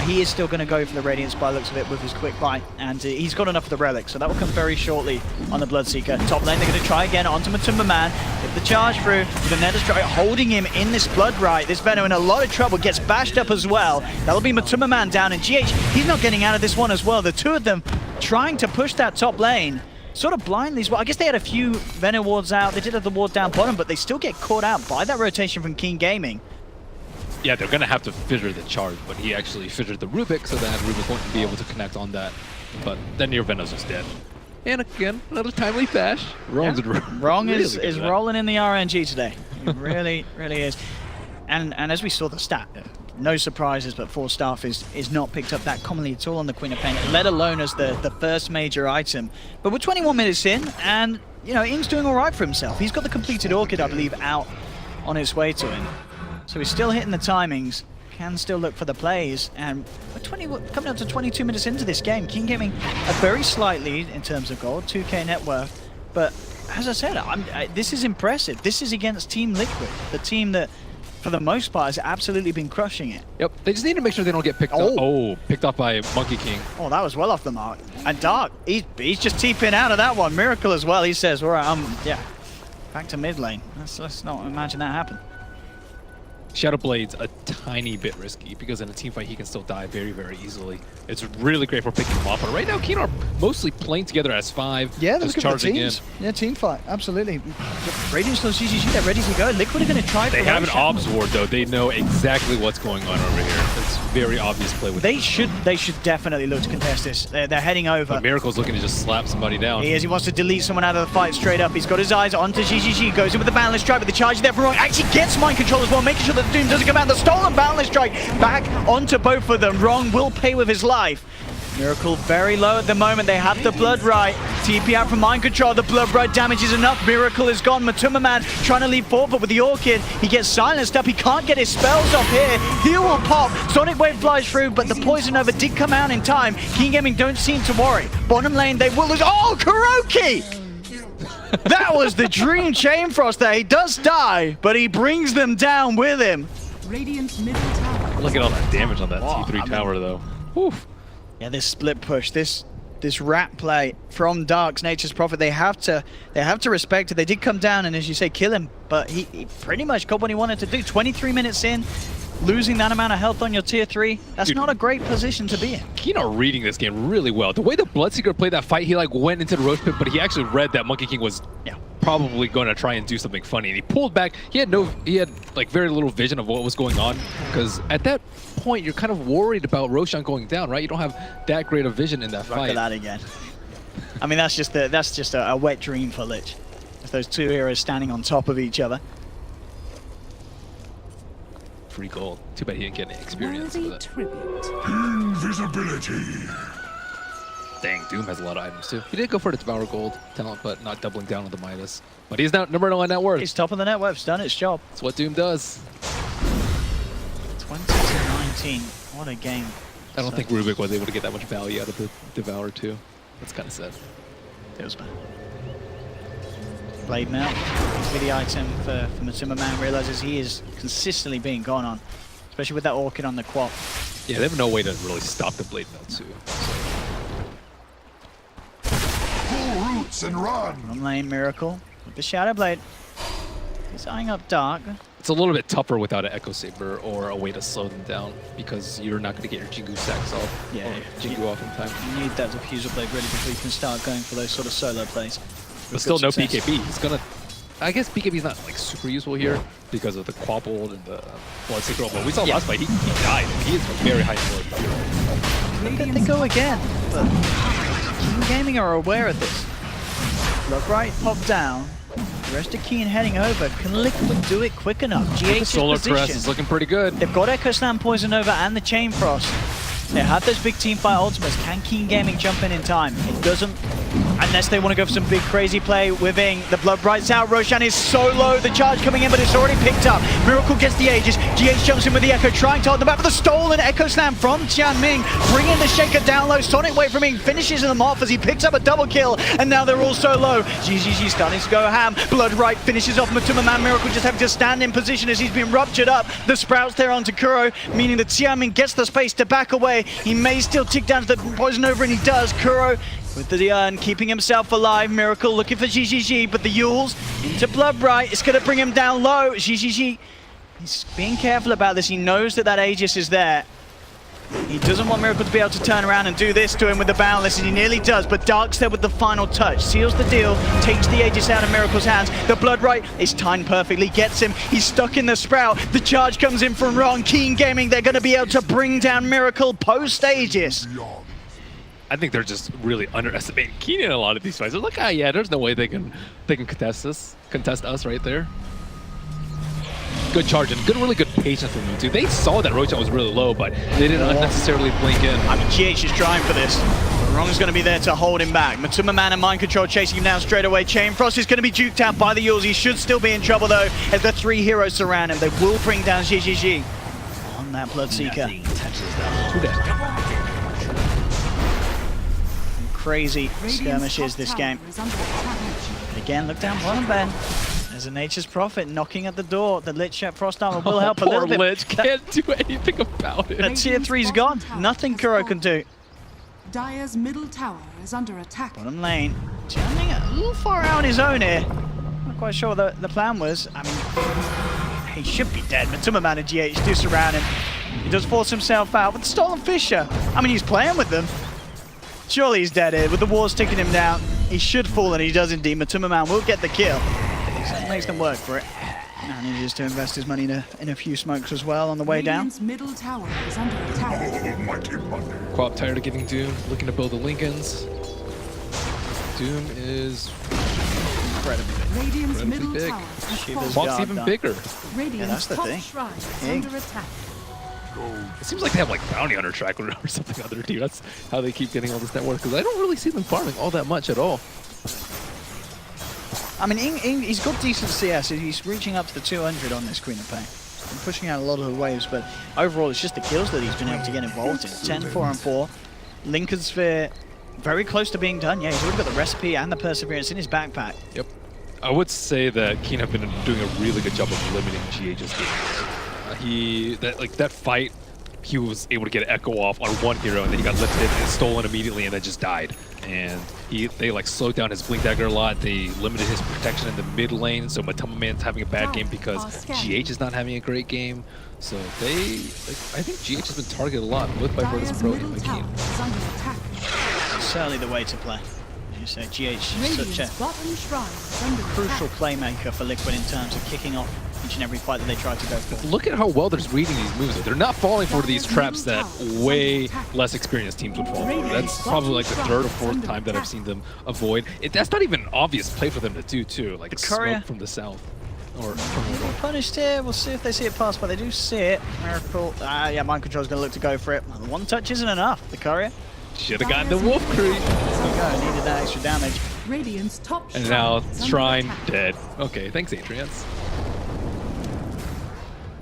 A: He is still going to go for the Radiance by the looks of it with his quick buy, and he's got enough of the Relic, so that will come very shortly on the Bloodseeker. Top lane, they're going to try again onto MATUMBAMAN. Get the charge through, the Nether Strike holding him in this Blood Right. This Veno in a lot of trouble, gets bashed up as well. That'll be MATUMBAMAN down, and GH, he's not getting out of this one as well. The two of them trying to push that top lane. Sort of blindly as well. I guess they had a few Veno wards out. They did have the ward down bottom, but they still get caught out by that rotation from Keen Gaming.
B: Yeah, they're going to have to fissure the charge, but he actually fissured the Rubik, so that Rubik won't be able to connect on that. But then your Veno's just dead. And again, another timely bash. Wrong
A: is rolling in the RNG today. It really, really is. And as we saw the stat, no surprises, but Force Staff is not picked up that commonly at all on the Queen of Pain, let alone as the first major item. But we're 21 minutes in, and you know, Ing's doing all right for himself. He's got the completed Orchid, I believe, out on its way to him. So he's still hitting the timings, can still look for the plays, and we're coming up to 22 minutes into this game. King Gaming a very slight lead in terms of gold, 2k net worth, but as I said, this is impressive. This is against Team Liquid, the team that, for the most part, has absolutely been crushing it.
B: Yep, they just need to make sure they don't get picked up. Oh, picked up by Monkey King.
A: Oh, that was well off the mark. And Dark, he's just TPing out of that one. Miracle as well, he says, all right, yeah, back to mid lane. Let's not imagine that happen.
B: Shadow Blade's a tiny bit risky because in a team fight he can still die very, very easily. It's really great for picking him off, but right now Keen are mostly playing together as 5.
A: Yeah,
B: just
A: look at the teams. Yeah, team fight, absolutely. Radiance knows GGG, they're ready to go. Liquid are going to try.
B: They have an obs ward though. They know exactly what's going on over here. It's very obvious play with.
A: They should definitely look to contest this. They're heading over.
B: But Miracle's looking to just slap somebody down.
A: He wants to delete someone out of the fight straight up. He's got his eyes onto GGG, goes in with the Boundless Strike, with the charge there for Wrong. Actually gets Mind Control as well, making sure that the Doom doesn't come out. The stolen Boundless Strike back onto both of them. Wrong will pay with his life. Miracle very low at the moment. They have the Blood Right. TP out from Mind Control. The Blood Right damage is enough. Miracle is gone. MATUMBAMAN trying to leap forward, but with the Orchid, he gets silenced up. He can't get his spells off here. Heal will pop. Sonic Wave flies through, but the Poison Over did come out in time. King Gaming don't seem to worry. Bottom lane, they will lose. Oh, Kuroki! That was the dream Chain Frost there. He does die, but he brings them down with him.
C: Radiant middle tower.
B: Look at all that damage on that T3 tower though. Whew.
A: Yeah, this split push, this rat play from Dark's Nature's Prophet, they have to respect it. They did come down and, as you say, kill him, but he pretty much got what he wanted to do. 23 minutes in, losing that amount of health on your tier 3, that's not a great position to be in.
B: Keen are reading this game really well. The way the Bloodseeker played that fight, he like went into the roach pit, but he actually read that Monkey King was probably going to try and do something funny, and he pulled back. He had like very little vision of what was going on, because at that point you're kind of worried about Roshan going down, right? You don't have that great of vision in that fight.
A: Look at that again. I mean, that's just a wet dream for Lich. With those two heroes standing on top of each other.
B: Free gold. Too bad he didn't get any experience with it.
D: Invisibility.
B: Dang, Doom has a lot of items too. He did go for the Devour Gold talent, but not doubling down on the Midas. But he's now number 1 net worth.
A: He's top of the net worth. It's done its job.
B: That's what Doom does.
A: 20 to 19. What a game.
B: I don't think Rubik was able to get that much value out of the Devour too. That's kind of sad.
A: It was bad. Blade Mail. Needs to be the item for MATUMBAMAN. Realizes he is consistently being gone on. Especially with that Orchid on the quad.
B: Yeah, they have no way to really stop the Blade Mail too. So.
D: Pull roots and run.
A: From lane Miracle with the Shadow Blade. He's eyeing up Dark.
B: It's a little bit tougher without an Echo Saber or a way to slow them down, because you're not going to get your Jingu stacks off.
A: Yeah,
B: or Jingu off in time.
A: You need that Diffuser Blade ready before you can start going for those sort of solo plays.
B: But still no BKB. He's going to... I guess BKB's not like super useful here because of the Quabbled and the Bloodseeker. But we saw last fight, he died. And he is very high worth.
A: Look at the go again. But Keen Gaming are aware of this. Look right, pop down. The rest of Keen heading over. Can Liquid do it quick enough? GH's
B: Solar
A: position.
B: Press is looking pretty good.
A: They've got Echo Slam, Poison Nova, and the Chain Frost. They have those big team fight ultimates. Can Keen Gaming jump in time? It doesn't, unless they want to go for some big crazy play with Ing. The Blood Bright's out. Roshan is so low. The charge coming in, but it's already picked up. Miracle gets the Aegis. GH jumps in with the Echo, trying to hold them back for the stolen Echo Slam from Tianming. Bringing the Shaker down low. Sonic Wave from Ing finishes them off as he picks up a double kill, and now they're all so low. GGG starting to go ham. Blood Bright finishes off MATUMBAMAN. Miracle just having to stand in position as he's been ruptured up. The Sprouts there onto Kuro, meaning that Tianming gets the space to back away. He may still tick down to the Poison Over, and he does. Kuro with the urn, keeping himself alive. Miracle looking for GGG, but the Yules into Blood Bright. It's going to bring him down low. GGG, he's being careful about this. He knows that Aegis is there. He doesn't want Miracle to be able to turn around and do this to him with the Boundless, and he nearly does, but Dark's there with the final touch. Seals the deal, takes the Aegis out of Miracle's hands. The Blood Right is timed perfectly, gets him. He's stuck in the Sprout. The charge comes in from Ron. Keen Gaming, they're going to be able to bring down Miracle post-Aegis.
B: I think they're just really underestimating Keen in a lot of these fights. They're like, ah, yeah, there's no way they can contest us right there. Good charge and really good patience from them too. They saw that Roshan was really low, but they didn't unnecessarily blink in.
A: I mean, GH is trying for this. Wrong's going to be there to hold him back. MATUMBAMAN and Mind Control chasing him down straight away. Chain Frost is going to be duked out by the Yules. He should still be in trouble though, as the three heroes surround him. They will bring down GGG on that Bloodseeker. Crazy skirmishes this game. Again, look down bottom, Ben. There's a Nature's Prophet knocking at the door. The Lich Frost Armor will help a little bit.
B: Poor Lich can't do anything about it.
A: The tier 3's gone. Nothing Kuro can do.
C: Dire's middle tower is under attack.
A: Bottom lane. Turning a little far out on his own here. Not quite sure what the plan was. I mean, he should be dead. MATUMBAMAN and GH do surround him. He does force himself out with the Stolen Fisher. I mean, he's playing with them. Surely he's dead here. With the wars ticking him down, he should fall, and he does indeed. MATUMBAMAN will get the kill. He makes them work for it. And he needs to invest his money in a few smokes as well on the way down.
C: Middle tower is under attack.
B: Quab tired of getting Doom, looking to build the Lincolns. Doom is incredibly big. Quab's even bigger.
A: Yeah, that's the thing.
C: Under attack.
B: It seems like they have like bounty hunter track or something other team. That's how they keep getting all this net worth, because I don't really see them farming all that much at all.
A: I mean, he's got decent CS. He's reaching up to the 200 on this Queen of Pain. Been pushing out a lot of the waves, but overall it's just the kills that he's been able to get involved in. 10, 4 and 4. Lincoln Sphere very close to being done. Yeah, he's already got the recipe and the perseverance in his backpack.
B: Yep. I would say that Keen have been doing a really good job of limiting GH's game. That fight, he was able to get an echo off on one hero, and then he got lifted and stolen immediately, and then just died. And they like slowed down his blink dagger a lot. They limited his protection in the mid lane, so MATUMBAMAN's having a bad game because GH is not having a great game. So I think GH has been targeted a lot, both by Brothers Pro and by Keen.
A: It's certainly the way to play. So GH is such
C: Radiant's
A: a
C: bottom shrine is under
A: crucial
C: attack.
A: playmaker for Liquid in terms of kicking off each and every fight that they try to go for.
B: Look at how well they're reading these moves. They're not falling for these traps that way less experienced teams would fall for. That's probably like the third or fourth time that I've seen them avoid. That's not even an obvious play for them to do, too. Like smoke from the south. Or from the north.
A: Punished here. We'll see if they see it pass, but they do see it. Miracle. Yeah, Mind Control's going to look to go for it. One touch isn't enough. The courier.
B: Should have gotten the wolf creep.
A: There you go. Needed that extra damage.
C: Radiant's top
B: And
C: shrine
B: now
C: is under
B: Shrine
C: attack.
B: dead. Okay, thanks, Adrians.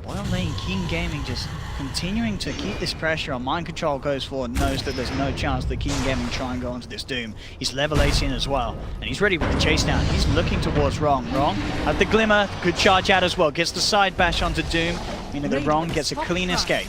A: Wild Lane, Keen Gaming just continuing to keep this pressure on. Mind Control goes forward, knows that there's no chance that Keen Gaming try and go onto this Doom. He's level 18 as well, and he's ready with the chase down. He's looking towards Wrong. Wrong at the Glimmer, good charge out as well. Gets the side bash onto Doom, meaning that Wrong gets a clean escape.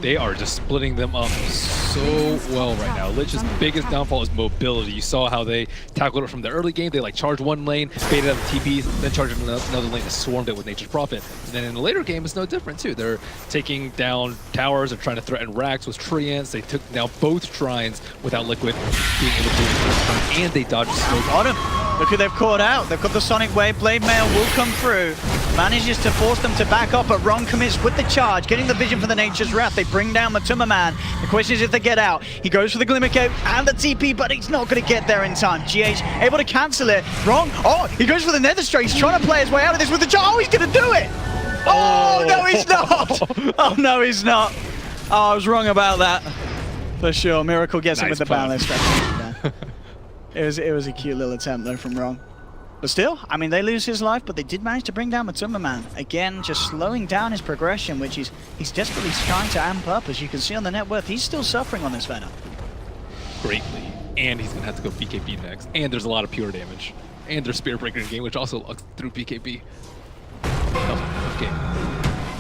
B: They are just splitting them up so well right now. Lich's biggest downfall is mobility. You saw how they tackled it from the early game. They like charged one lane, baited out the TPs, then charged another lane and swarmed it with Nature's Prophet. And then in the later game, it's no different too. They're taking down towers, they're trying to threaten racks with Treants. They took down both shrines without Liquid being able to do it first time, and they dodged smoke.
A: Got him. Look who they've caught out. They've got the Sonic Wave. Blade Mail will come through. Manages to force them to back up, but Wrong commits with the charge, getting the vision for the Nature's Wrath. They bring down MATUMBAMAN. The question is if they get out. He goes for the Glimmer Cape and the TP, but he's not going to get there in time. GH able to cancel it. Wrong. Oh, he goes for the Nether Stray. He's trying to play his way out of this with the charge. Oh, he's going to do it. Oh, no, he's not. Oh, no, he's not. Oh, I was wrong about that. For sure. Miracle gets him with the balance. It was a cute little attempt, though, from Wrong. But still, I mean, they lose his life, but they did manage to bring down MATUMBAMAN. Again, just slowing down his progression, which he's desperately trying to amp up. As you can see on the net worth, he's still suffering on this Venom.
B: Greatly. And he's going to have to go BKB next. And there's a lot of pure damage. And there's Spirit Breaker in game, which also looks through BKB. Tough game.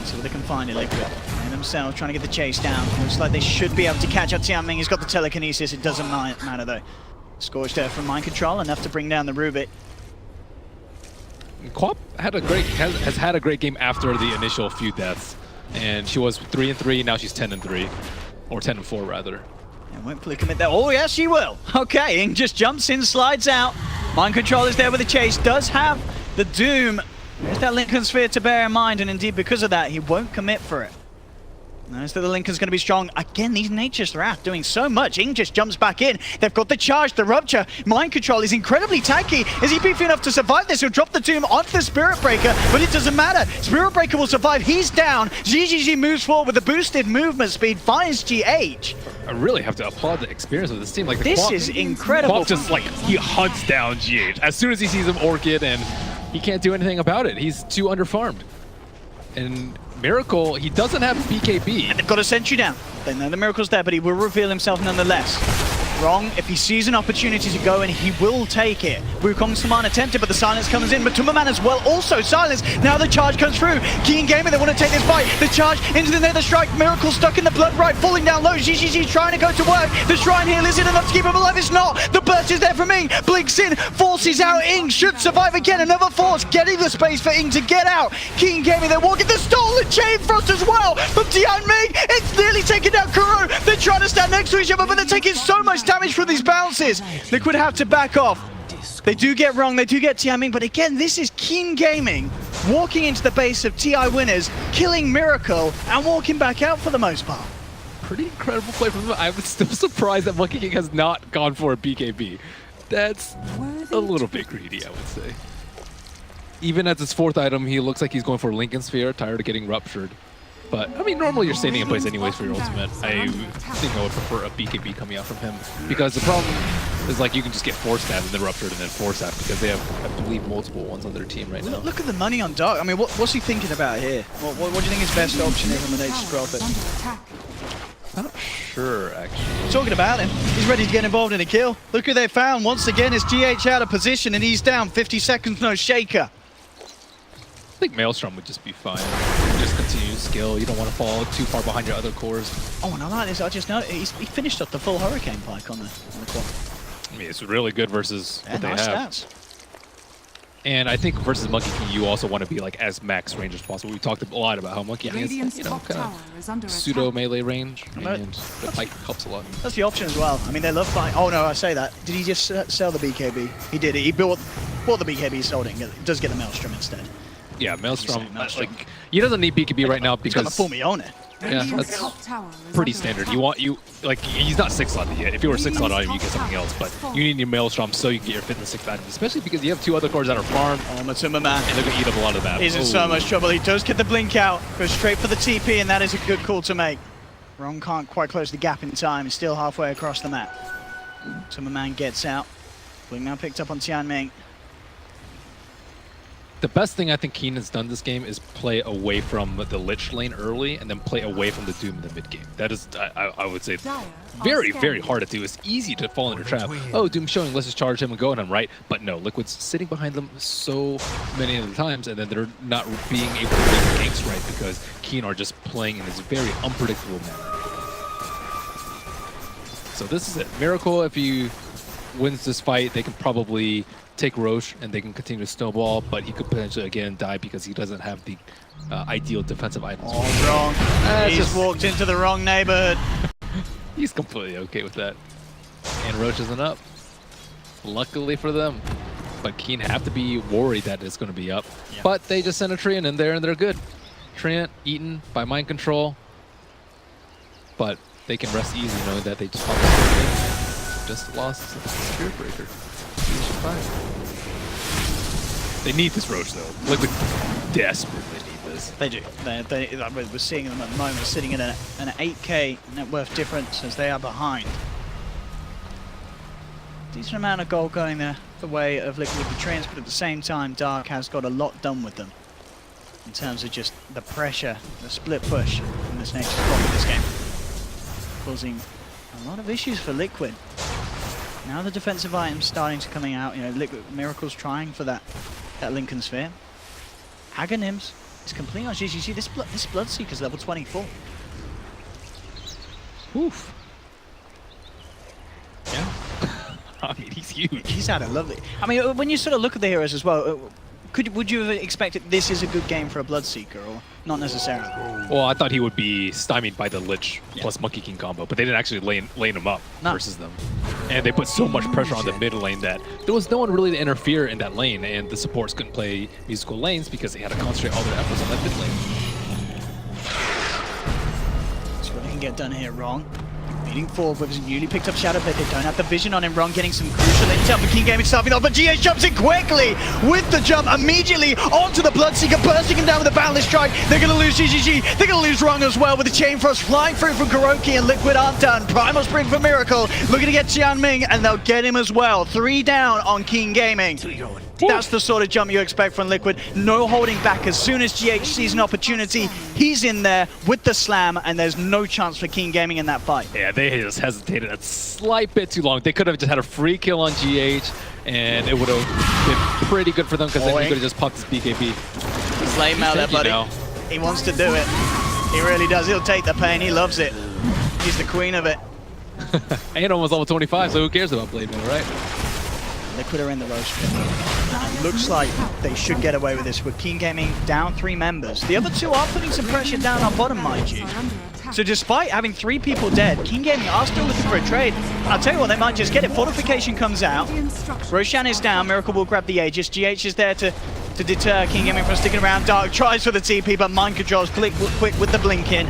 A: See what they can find in Liquid. And themselves trying to get the chase down. Looks like they should be able to catch up Tianming. He's got the telekinesis. It doesn't matter, though. Scorched there from Mind Control, enough to bring down the Rubik.
B: Quap has had a great game after the initial few deaths, and she was 3-3. Now she's 10-3, or 10-4 rather.
A: And won't fully commit there. Oh yes, she will. Okay, Ing just jumps in, slides out. Mind Control is there with the chase. Does have the Doom. There's that Lincoln Sphere to bear in mind, and indeed because of that, he won't commit for it. Knows that the Lincoln's going to be strong. Again, these Nature's Wrath doing so much. Ing just jumps back in. They've got the charge, the rupture. Mind Control is incredibly tanky. Is he beefy enough to survive this? He'll drop the Doom onto the Spirit Breaker, but it doesn't matter. Spirit Breaker will survive. He's down. GGG moves forward with the boosted movement speed. Finds GH.
B: I really have to applaud the experience of this team. Like
A: this is incredible.
B: Quap just like he hunts down GH as soon as he sees him Orchid, and he can't do anything about it. He's too underfarmed. And Miracle, he doesn't have BKB.
A: And they've got a sentry down. They know the Miracle's there, but he will reveal himself nonetheless. Wrong, if he sees an opportunity to go in, he will take it. Wukong's command attempted, but the silence comes in. MATUMBAMAN as well, also silence. Now the charge comes through. Keen Gaming, they want to take this fight. The charge into the Nether Strike. Miracle stuck in the Blood Right, falling down low. GGG trying to go to work. The Shrine Heal, is it enough to keep him alive? It's not. The Burst is there from Ing. Blinks in, forces out. Ing should survive again. Another force, getting the space for Ing to get out. Keen Gaming, they're walking the stolen Chain Frost as well from Tianming. It's nearly taken down Kuro. They're trying to stand next to each other, but they're taking so much damage from these bounces. Liquid have to back off. They do get Wrong, they do get Tianming, but again, this is Keen Gaming walking into the base of TI winners, killing Miracle, and walking back out for the most part.
B: Pretty incredible play from them. I'm still surprised that Monkey King has not gone for a BKB. That's a little bit greedy, I would say. Even as his fourth item, he looks like he's going for Lincoln Sphere, tired of getting ruptured. But, I mean, normally you're standing in place anyways for your ultimate. I think I would prefer a BKB coming out from him. Because the problem is, like, you can just get 4-stabbed and then ruptured and then 4-stabbed because they have, I believe, multiple ones on their team right now.
A: Look at the money on Dark. I mean, what's he thinking about here? What do you think his best option is on the Nature's Prophet?
B: I'm not sure, actually.
A: Talking about him, he's ready to get involved in a kill. Look who they found. Once again, it's GH out of position and he's down. 50 seconds, no shaker.
B: I think Maelstrom would just be fine. Just continue to skill. You don't want to fall too far behind your other cores.
A: Oh, and I like this. I just know he finished up the full Hurricane Pike on the quad.
B: I mean, it's really good versus what they have.
A: Stats.
B: And I think versus Monkey King, you also want to be like as max range as possible. We talked a lot about how Monkey King is, you know, kind of pseudo melee range, and the pike helps a lot.
A: That's the option as well. I mean, they love buying. Oh no, I say that. Did he just sell the BKB? He did it. He bought the BKB, sold it. And does get the Maelstrom instead.
B: Yeah, Maelstrom. Like he doesn't need BKB right now because
A: he's got the full Mione.
B: Yeah, that's pretty standard. He's not 6-slotted yet. If you were 6-slotted on him, you get something else. But you need your Maelstrom so you can get your fitness 6 items, especially because you have 2 other cores that are farmed.
A: Oh, MATUMBAMAN.
B: And they're going to eat up a lot of that.
A: He's in so much trouble. He does get the blink out, goes straight for the TP, and that is a good call to make. Ron can't quite close the gap in time. He's still halfway across the map. MATUMBAMAN gets out. Blink now picked up on Tianming.
B: The best thing I think Keen has done this game is play away from the Lich lane early and then play away from the Doom in the mid game. That is, I would say, very, very hard to do. It's easy to fall into trap. Oh, Doom's showing, let's just charge him and go at him, right? But no, Liquid's sitting behind them so many of the times, and then they're not being able to make the ganks right because Keen are just playing in this very unpredictable manner. So this is it. Miracle, if he wins this fight, they can probably take Roche and they can continue to snowball, but he could potentially again die because he doesn't have the ideal defensive items.
A: Oh, wrong. He's just walked into the wrong neighborhood.
B: He's completely okay with that. And Roche isn't up. Luckily for them. But Keen have to be worried that it's going to be up. Yep. But they just send a Treant in there and they're good. Treant eaten by mind control. But they can rest easy knowing that they just lost the Spirit Breaker. They need this Roche though. Liquid desperately need this.
A: They do. We're seeing them at the moment sitting in an 8k net worth difference as they are behind. Decent amount of gold going the way of Liquid with the Treants, but at the same time Dark has got a lot done with them in terms of just the pressure, the split push in this next spot of this game, causing a lot of issues for Liquid. Now the defensive items starting to coming out. You know, Liquid Miracle's trying for that Lincoln Sphere. Aghanims is completely on GGG. This Bloodseeker's level 24.
B: Oof. Yeah. I mean, he's huge.
A: He's had a lovely. I mean, when you sort of look at the heroes as well, would you have expected this is a good game for a Bloodseeker, or not necessarily?
B: Well, I thought he would be stymied by the Lich plus Monkey King combo, but they didn't actually lane him up versus them. And they put so much pressure on the mid lane that there was no one really to interfere in that lane, and the supports couldn't play musical lanes because they had to concentrate all their efforts on that mid lane.
A: That's what they can get done here, wrong. Leading forward with his newly picked up Shadow Blade. They don't have the vision on him. Ron getting some crucial intel for King Gaming starting off, but GH jumps in quickly with the jump immediately onto the Bloodseeker, bursting him down with a Boundless Strike. They're going to lose GGG. They're going to lose Ron as well with the Chain Frost flying through from Kuroki, and Liquid aren't done. Primal Spring for Miracle, looking to get Tianming, and they'll get him as well. 3 down on King Gaming. That's the sort of jump you expect from Liquid. No holding back. As soon as GH sees an opportunity, he's in there with the slam, and there's no chance for King Gaming in that fight.
B: Yeah, they just hesitated a slight bit too long. They could have just had a free kill on GH, and it would have been pretty good for them because then he could have just popped his BKB.
A: Just lay him out there, buddy. He wants to do it. He really does. He'll take the pain. He loves it. He's the queen of it.
B: And almost level 25, so who cares about Blade Mail, right?
A: Liquid are in the Roche pit. Looks like they should get away with this with King Gaming down 3 members. The other 2 are putting some pressure down on bottom, mind you. So despite having 3 people dead, King Gaming are still looking for a trade. I'll tell you what, they might just get it. Fortification comes out. Roshan is down. Miracle will grab the Aegis. GH is there to deter King Gaming from sticking around. Dark tries for the TP, but mind controls quick with the blink in.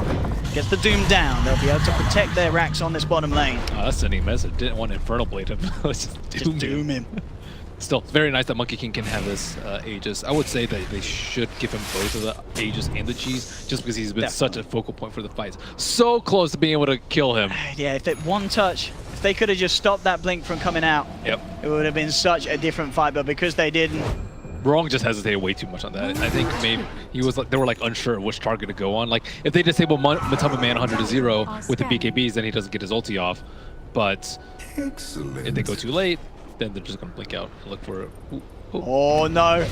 A: Gets the Doom down. They'll be able to protect their racks on this bottom lane.
B: Oh, that's sending a message. Didn't want to Infernal Blade him. Let's just doom him. Still, it's very nice that Monkey King can have this Aegis. I would say that they should give him both of the Aegis and the cheese, just because he's been such a focal point for the fights. So close to being able to kill him.
A: Yeah, if one touch, if they could have just stopped that blink from coming out, it would have been such a different fight, but because they didn't.
B: Wrong just hesitated way too much on that. I think maybe they were like unsure which target to go on. Like if they disable MATUMBAMAN 100-0 with the BKBs, then he doesn't get his ulti off. But if they go too late, then they're just gonna blink out and look for it.
A: Oh no,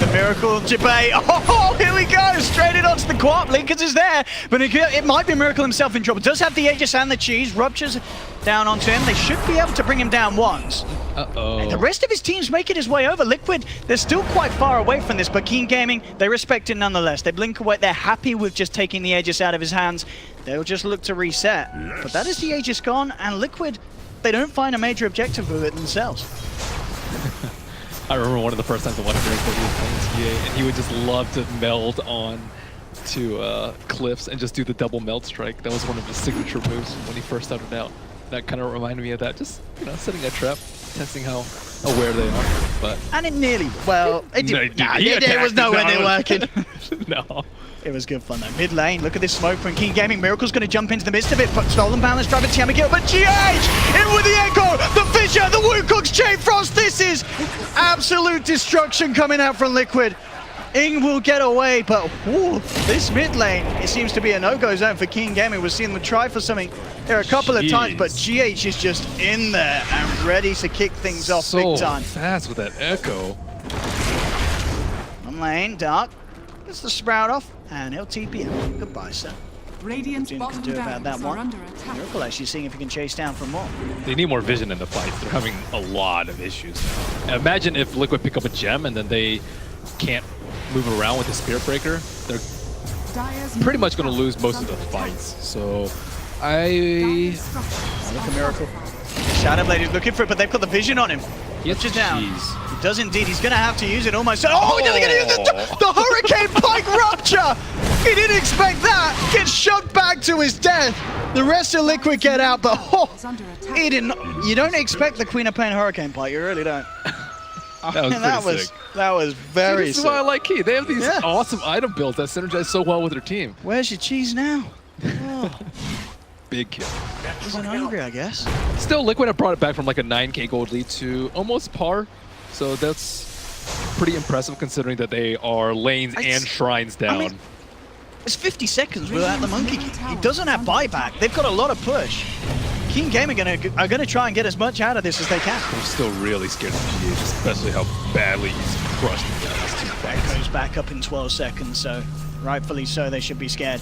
A: the Miracle Jibay. Oh, here we go, straight in onto the Quap. Linkers is there, but it might be Miracle himself in trouble. Does have the Aegis and the cheese. Ruptures down onto him. They should be able to bring him down once.
B: Uh-oh.
A: And the rest of his team's making his way over. Liquid, they're still quite far away from this, but Keen Gaming, they respect it nonetheless. They blink away. They're happy with just taking the Aegis out of his hands. They'll just look to reset.
D: Yes.
A: But that is the Aegis gone, and Liquid, they don't find a major objective with it themselves.
B: I remember one of the first times I watched Miracle, he was playing TA, and he would just love to meld on to cliffs and just do the double meld strike. That was one of his signature moves when he first started out. That kind of reminded me of that. Just, you know, setting a trap, testing how aware they are. But
A: And it nearly, well, it didn't.
B: No,
A: Nah,
B: he
A: it was
B: attacked.
A: nowhere near
B: No.
A: working.
B: no.
A: It was good fun though. Mid lane, look at this smoke from Keen Gaming. Miracle's going to jump into the midst of it, but stolen balance driver Tiamat, but GH in with the echo, the Fissure, the Wukong's Chain Frost. This is absolute destruction coming out from Liquid. Ing will get away, but ooh, this mid lane, it seems to be a no-go zone for Keen Gaming. We're seeing them try for something there a couple of times, but GH is just in there and ready to kick things off big time.
B: So fast with that echo.
A: On lane, Dark gets the Sprout off, and he'll TP out. Goodbye, sir.
C: Radiant's
A: Nothing
C: bottom
A: to do about
C: barracks
A: that
C: are
A: one.
C: under attack.
A: Miracle actually seeing if he can chase down for more.
B: They need more vision in the fights. They're having a lot of issues now. Imagine if Liquid pick up a gem and then they can't move around with the Spirit Breaker. They're
C: Dire's
B: pretty much
C: middle
B: going to lose
C: tower is
B: most of the
C: under attack.
B: fights. So I...
C: Dire's structures
A: Look
C: are
A: at Miracle.
C: fortified.
A: Shadow Blade is looking for it, but they've got the vision on him.
B: Yes,
A: Just down.
B: jeez.
A: He does indeed. He's going to have to use it almost. Oh, he's never going to use the Hurricane Pike Rupture. He didn't expect that. Gets shoved back to his death. The rest of Liquid get out, but
C: Is under attack.
A: he didn't. You don't expect the Queen of Pain Hurricane Pike. You really don't.
B: That was pretty sick.
A: That was very
B: This is
A: sick.
B: why I like Key. They have these
A: Yeah.
B: awesome item builds that synergize so well with their team.
A: Where's your cheese now? Oh,
B: Big kill.
A: wasn't hungry, I guess.
B: Still, Liquid have brought it back from like a 9k gold lead to almost par. So that's pretty impressive considering that they are lanes and shrines down.
A: mean, It's 50 seconds without the Monkey King. He doesn't have buyback. They've got a lot of push. Keen Gaming are gonna try and get as much out of this as they can.
B: I'm still really scared of GH, especially how badly he's crushed the last two fights.
A: Echo's back up in 12 seconds, so rightfully so, they should be scared.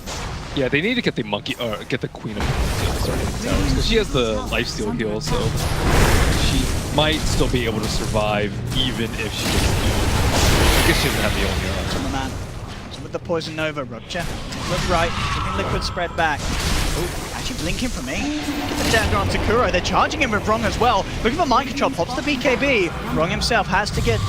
B: Yeah, they need to get the monkey, or get the Queen of to start hitting towers, because she has the lifesteal heal, so she might still be able to survive even if she gets I guess she doesn't have the only
A: From the man. So with the Poison Nova Rupture, look right, keeping Liquid spread back. Oh, actually blinking for me. Get the dagger on Takuro. They're charging him with Wrong as well. Looking for mind control, pops the BKB. Wrong himself has to get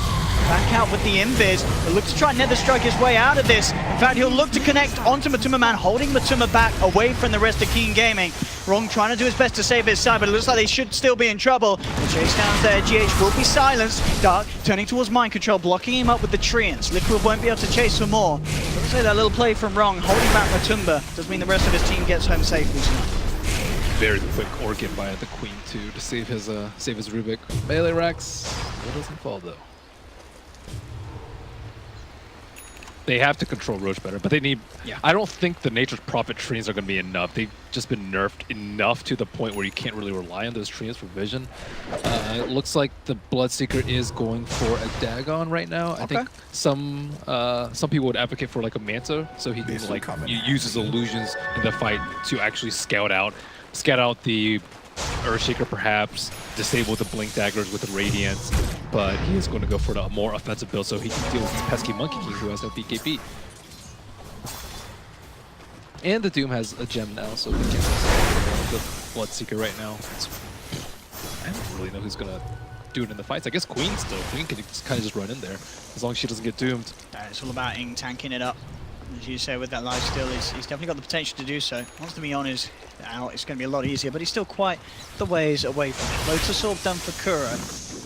A: back out with the invis. He'll look to try and nether strike his way out of this. In fact, he'll look to connect onto MATUMBAMAN, holding Matuma back away from the rest of Keen Gaming. Wrong trying to do his best to save his side, but it looks like they should still be in trouble. The chase down there, GH will be silenced. Dark turning towards mind control, blocking him up with the Treants. Liquid won't be able to chase for more. Looks like that little play from Wrong, holding back Matumba, does mean the rest of his team gets home safely tonight.
B: very quick Orchid by the Queen too to save his Rubik. Melee racks still doesn't fall though. They have to control Roach better, but they need...
A: Yeah.
B: I don't think the Nature's Prophet trees are going to be enough. They've just been nerfed enough to the point where you can't really rely on those trees for vision. It looks like the Bloodseeker is going for a Dagon right now. I think some people would advocate for like a Manta, so he can like use his illusions in the fight to actually scout out the Earthshaker perhaps, disable the Blink Daggers with the Radiance, but he is going to go for the more offensive build so he can deal with this pesky Monkey King who has no BKB. And the Doom has a gem now, so we can the Bloodseeker right now. I don't really know who's going to do it in the fights. I guess Queen still. Queen can kind of just run in there, as long as she doesn't get doomed.
A: It's all about Ing tanking it up. As you say, with that lifesteal, he's definitely got the potential to do so. Once the Mion is out, it's going to be a lot easier, but he's still quite the ways away from it. Lotus Orb done for Kuro.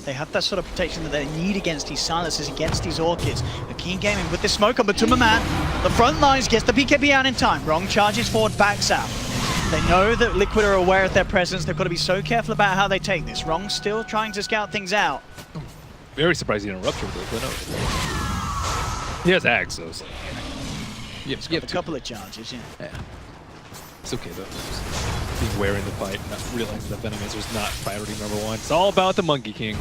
A: They have that sort of protection that they need against these silences, against these Orchids. But Keen Gaming with the smoke on MATUMBAMAN. The front lines gets the BKB out in time. Wrong charges forward, backs out. They know that Liquid are aware of their presence. They've got to be so careful about how they take this. Wrong still trying to scout things out.
B: Very surprised he didn't rupture with it, but no. He has Ags, so it's like...
A: He's got a couple of charges, yeah.
B: It's okay though. Just being wary in the fight, not realizing that Venomancer is not priority number one. It's all about the Monkey King.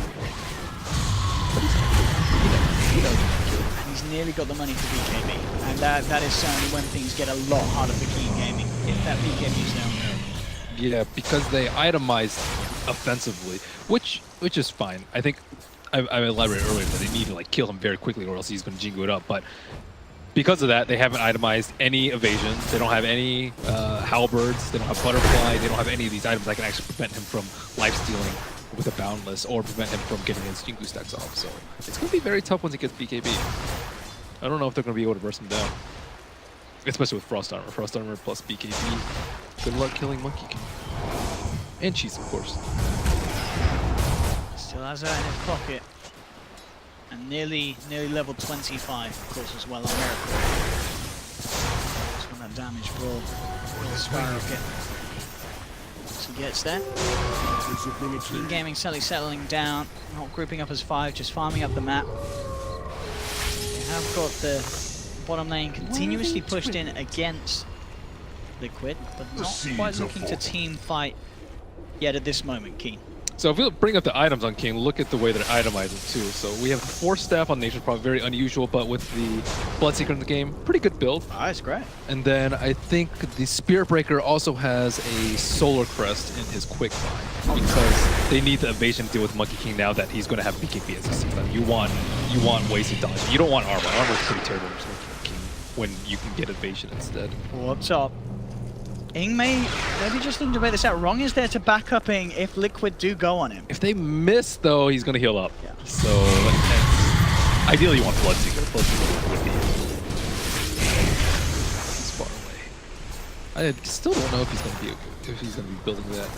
B: But
A: He's nearly got the money for BKB, and that is certainly when things get a lot harder for Keen Gaming. If that BKB is down there,
B: Yeah, because they itemized offensively, which is fine. I think I elaborated earlier that they need to like kill him very quickly or else he's going to Jingu it up. But because of that, they haven't itemized any evasions. They don't have any halberds. They don't have butterfly. They don't have any of these items that can actually prevent him from lifestealing with a boundless or prevent him from getting his Jingu stacks off. So it's going to be very tough once he gets BKB. I don't know if they're going to be able to burst him down. Especially with Frost Armor. Frost Armor plus BKB. Good luck killing Monkey King. And Cheese, of course.
A: Still has that in his pocket. And nearly level 25, of course, as well on Miracle. Just want that damage roll. Skyrocket. So he gets there. Team Gaming suddenly settling down, not grouping up as 5, just farming up the map. They have got the bottom lane continuously pushed in against Liquid, but not quite looking to team fight yet at this moment, Keen.
B: So if we bring up the items on King, look at the way that it itemizes too. So we have 4 staff on Nature's probably very unusual, but with the Bloodseeker in the game, pretty good build.
A: Oh, that's great.
B: And then I think the Spirit Breaker also has a Solar Crest in his quick buy because they need the evasion to deal with Monkey King now that he's going to have BKB as a C-Time. You want wasted dodge. You don't want armor. Armor is pretty terrible for Monkey King when you can get evasion instead.
A: What's up? Ing maybe just need to weigh this out. Wrong is there to back up Ing if Liquid do go on him.
B: If they miss, though, he's going to heal up.
A: Yeah.
B: So ideally, you want Bloodseeker. Bloodseeker would be he's far away. I still don't know if he's going to be building that.